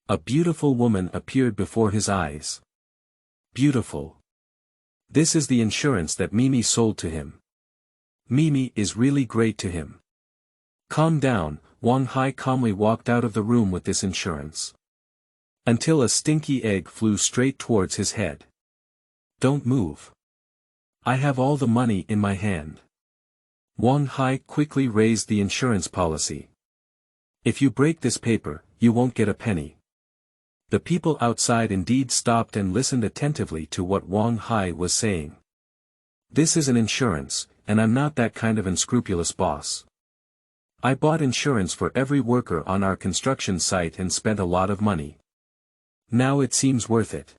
A beautiful woman appeared before his eyes. Beautiful. This is the insurance that Mimi sold to him. Mimi is really great to him. Calm down, Wang Hai calmly walked out of the room with this insurance. Until a stinky egg flew straight towards his head. Don't move. I have all the money in my hand. Wang Hai quickly raised the insurance policy. If you break this paper, you won't get a penny. The people outside indeed stopped and listened attentively to what Wang Hai was saying. This is an insurance, and I'm not that kind of unscrupulous boss. I bought insurance for every worker on our construction site and spent a lot of money. Now it seems worth it.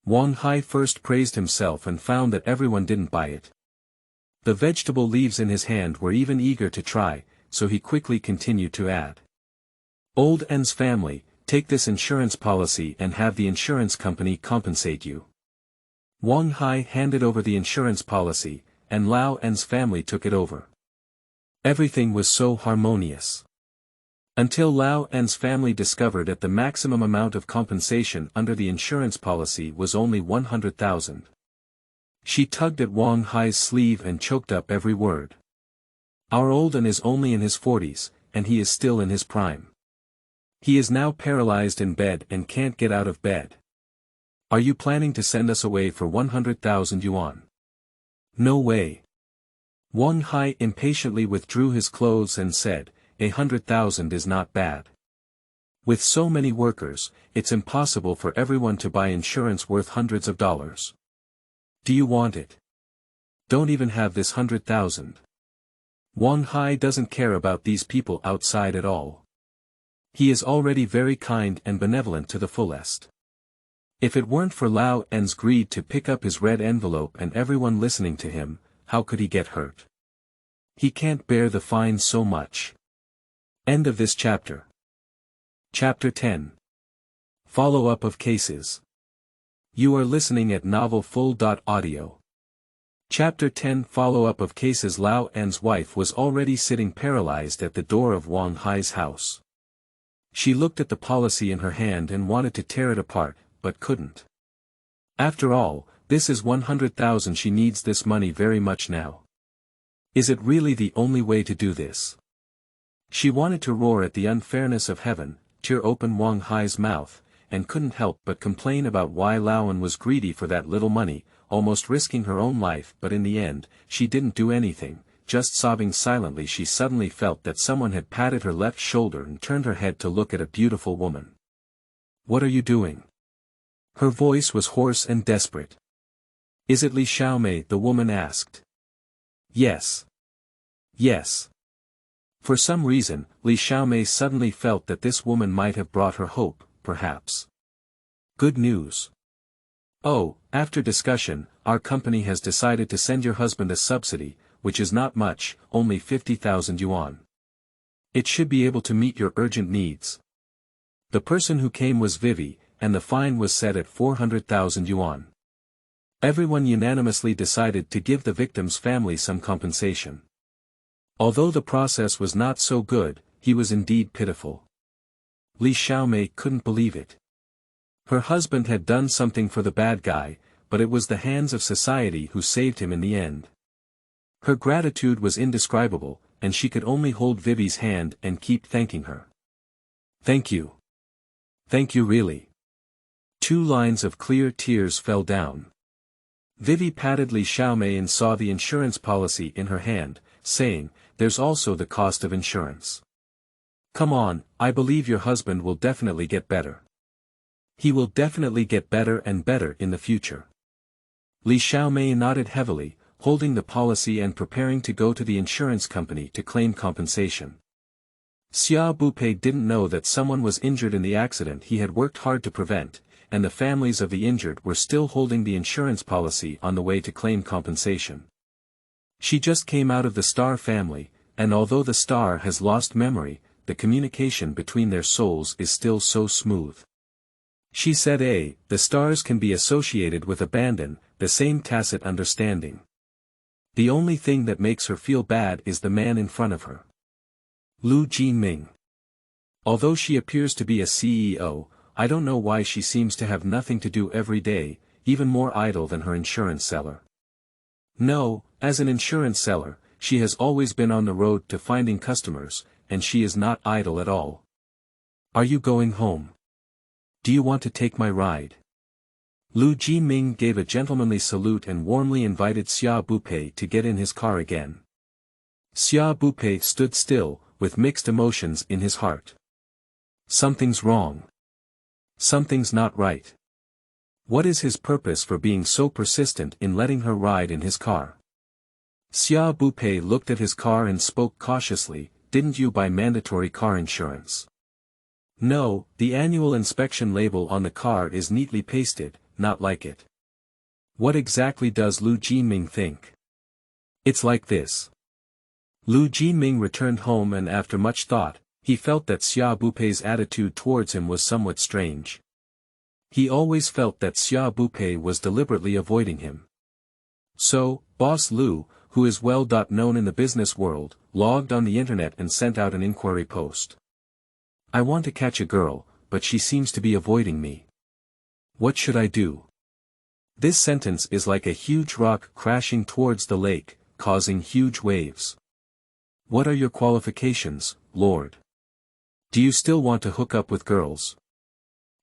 Wang Hai first praised himself and found that everyone didn't buy it. The vegetable leaves in his hand were even eager to try, so he quickly continued to add. Old N's family, take this insurance policy and have the insurance company compensate you. Wang Hai handed over the insurance policy, and Lao N's family took it over. Everything was so harmonious. Until Lao N's family discovered that the maximum amount of compensation under the insurance policy was only 100,000. She tugged at Wang Hai's sleeve and choked up every word. Our old N is only in his 40s, and he is still in his prime. He is now paralyzed in bed and can't get out of bed. Are you planning to send us away for 100,000 yuan? No way. Wang Hai impatiently withdrew his clothes and said, 100,000 is not bad. With so many workers, it's impossible for everyone to buy insurance worth hundreds of dollars. Do you want it? Don't even have this 100,000. Wang Hai doesn't care about these people outside at all. He is already very kind and benevolent to the fullest. If it weren't for Lao N's greed to pick up his red envelope and everyone listening to him, how could he get hurt? He can't bear the fine so much. End of this chapter. Chapter 10. Follow-up of cases. You are listening at novelfull.audio. Chapter 10. Follow-up of cases. Lao N's wife was already sitting paralyzed at the door of Wang Hai's house. She looked at the policy in her hand and wanted to tear it apart, but couldn't. After all, this is 100,000. She needs this money very much now. Is it really the only way to do this? She wanted to roar at the unfairness of heaven, tear open Wang Hai's mouth, and couldn't help but complain about why Laowen was greedy for that little money, almost risking her own life, but in the end, she didn't do anything. Just sobbing silently, she suddenly felt that someone had patted her left shoulder and turned her head to look at a beautiful woman. "What are you doing?" Her voice was hoarse and desperate. "Is it Li Xiaomei?" the woman asked. "Yes. Yes." For some reason, Li Xiaomei suddenly felt that this woman might have brought her hope, perhaps. "Good news. Oh, after discussion, our company has decided to send your husband a subsidy, which is not much, only 50,000 yuan. It should be able to meet your urgent needs." The person who came was Vivi, and the fine was set at 400,000 yuan. Everyone unanimously decided to give the victim's family some compensation. Although the process was not so good, he was indeed pitiful. Li Xiaomei couldn't believe it. Her husband had done something for the bad guy, but it was the hands of society who saved him in the end. Her gratitude was indescribable, and she could only hold Vivi's hand and keep thanking her. "Thank you. Thank you really." 2 lines of clear tears fell down. Vivi patted Li Xiaomei and saw the insurance policy in her hand, saying, "There's also the cost of insurance. Come on, I believe your husband will definitely get better. He will definitely get better and better in the future." Li Xiaomei nodded heavily, holding the policy and preparing to go to the insurance company to claim compensation. Xia Bupei didn't know that someone was injured in the accident he had worked hard to prevent, and the families of the injured were still holding the insurance policy on the way to claim compensation. She just came out of the Star family, and although the Star has lost memory, the communication between their souls is still so smooth. She said, the stars can be associated with abandon, the same tacit understanding. The only thing that makes her feel bad is the man in front of her. Lu Jinming. Although she appears to be a CEO, I don't know why she seems to have nothing to do every day, even more idle than her insurance seller. No, as an insurance seller, she has always been on the road to finding customers, and she is not idle at all. "Are you going home? Do you want to take my ride?" Lu Jinming gave a gentlemanly salute and warmly invited Xia Bupei to get in his car again. Xia Bupei stood still, with mixed emotions in his heart. Something's wrong. Something's not right. What is his purpose for being so persistent in letting her ride in his car? Xia Bupei looked at his car and spoke cautiously, "Didn't you buy mandatory car insurance?" "No, the annual inspection label on the car is neatly pasted, not like it." "What exactly does Lu Jinming think?" "It's like this." Lu Jinming returned home, and after much thought, he felt that Xia Bupei's attitude towards him was somewhat strange. He always felt that Xia Bupei was deliberately avoiding him. So, Boss Lu, who is well known in the business world, logged on the internet and sent out an inquiry post. "I want to catch a girl, but she seems to be avoiding me. What should I do?" This sentence is like a huge rock crashing towards the lake, causing huge waves. "What are your qualifications, Lord? Do you still want to hook up with girls?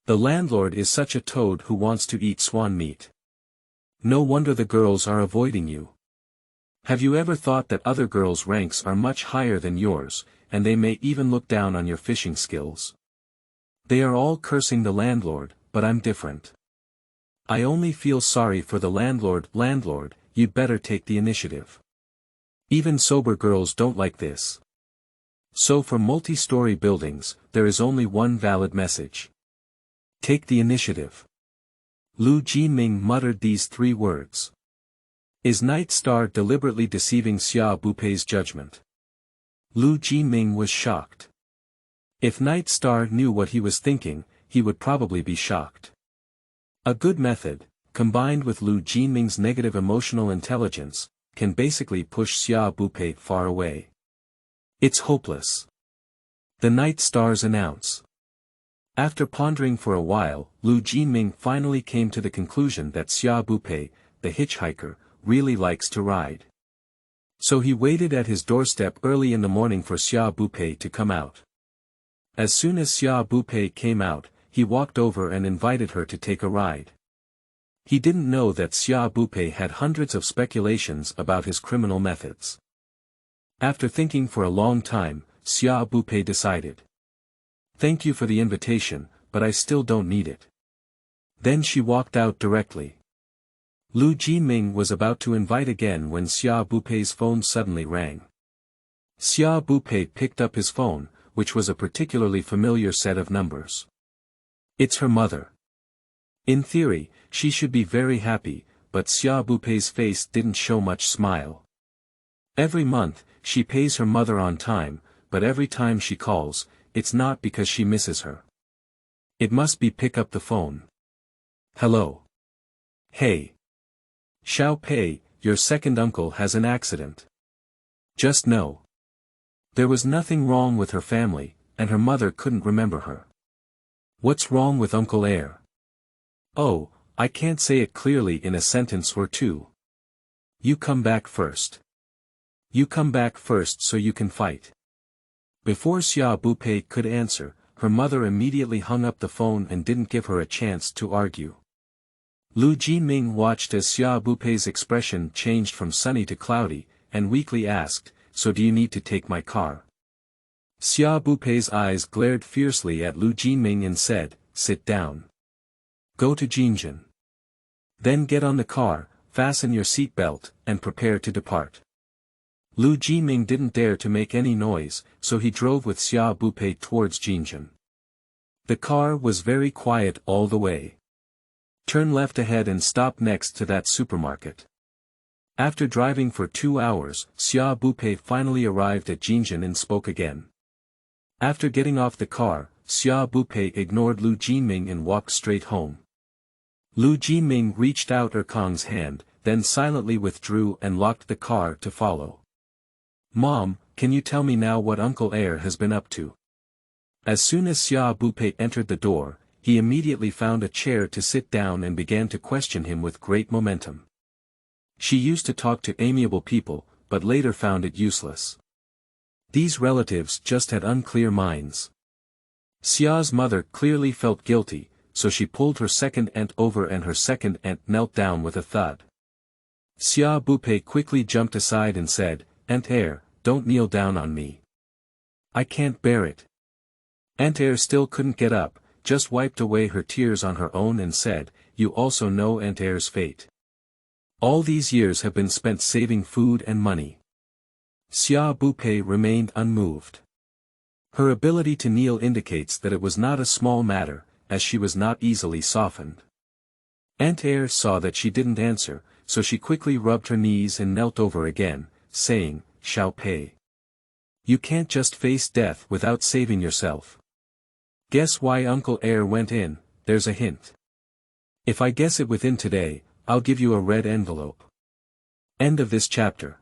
The landlord is such a toad who wants to eat swan meat. No wonder the girls are avoiding you. Have you ever thought that other girls' ranks are much higher than yours, and they may even look down on your fishing skills? They are all cursing the landlord, but I'm different. I only feel sorry for the landlord. Landlord, you'd better take the initiative. Even sober girls don't like this." So for multi-story buildings, there is only one valid message. Take the initiative. Lu Jinming muttered these 3 words. Is Night Star deliberately deceiving Xia Bupei's judgment? Lu Jinming was shocked. If Night Star knew what he was thinking, he would probably be shocked. A good method, combined with Lu Jinming's negative emotional intelligence, can basically push Xia Bupei far away. It's hopeless. The Night Stars announce. After pondering for a while, Lu Jinming finally came to the conclusion that Xia Bupei, the hitchhiker, really likes to ride. So he waited at his doorstep early in the morning for Xia Bupei to come out. As soon as Xia Bupei came out, he walked over and invited her to take a ride. He didn't know that Xia Bupei had hundreds of speculations about his criminal methods. After thinking for a long time, Xia Bupei decided. "Thank you for the invitation, but I still don't need it." Then she walked out directly. Lu Jiming was about to invite again when Xia Bupei's phone suddenly rang. Xia Bupei picked up his phone, which was a particularly familiar set of numbers. It's her mother. In theory, she should be very happy, but Xia Bupei's face didn't show much smile. Every month, she pays her mother on time, but every time she calls, it's not because she misses her. It must be pick up the phone. Hello. Hey. Xiao Pei, your second uncle has an accident. Just know. There was nothing wrong with her family, and her mother couldn't remember her. What's wrong with Uncle Air? Oh, I can't say it clearly in a sentence or two. You come back first. You come back first so you can fight. Before Xia Bupei could answer, her mother immediately hung up the phone and didn't give her a chance to argue. Lu Jiming watched as Xia Bupei's expression changed from sunny to cloudy, and weakly asked, "So do you need to take my car?" Xia Bupei's eyes glared fiercely at Lu Jiming and said, "Sit down. Go to Jinjian. Then get on the car, fasten your seatbelt, and prepare to depart." Lu Jiming didn't dare to make any noise, so he drove with Xia Bupei towards Jinjian. The car was very quiet all the way. Turn left ahead and stop next to that supermarket. After driving for 2 hours, Xia Bupei finally arrived at Jinjian and spoke again. After getting off the car, Xia Bupei ignored Lu Jiming and walked straight home. Lu Jiming reached out Erkong's hand, then silently withdrew and locked the car to follow. "Mom, can you tell me now what Uncle Air has been up to?" As soon as Xia Bupei entered the door, he immediately found a chair to sit down and began to question him with great momentum. She used to talk to amiable people, but later found it useless. These relatives just had unclear minds. Xia's mother clearly felt guilty, so she pulled her second aunt over and her second aunt knelt down with a thud. Xia Bupei quickly jumped aside and said, "Aunt Air, don't kneel down on me. I can't bear it." Aunt Air still couldn't get up, just wiped away her tears on her own and said, "You also know Aunt Air's fate. All these years have been spent saving food and money." Xia Bupei remained unmoved. Her ability to kneel indicates that it was not a small matter, as she was not easily softened. Aunt Air saw that she didn't answer, so she quickly rubbed her knees and knelt over again, saying, "Xiao Pei. You can't just face death without saving yourself. Guess why Uncle Air went in, there's a hint. If I guess it within today, I'll give you a red envelope." End of this chapter.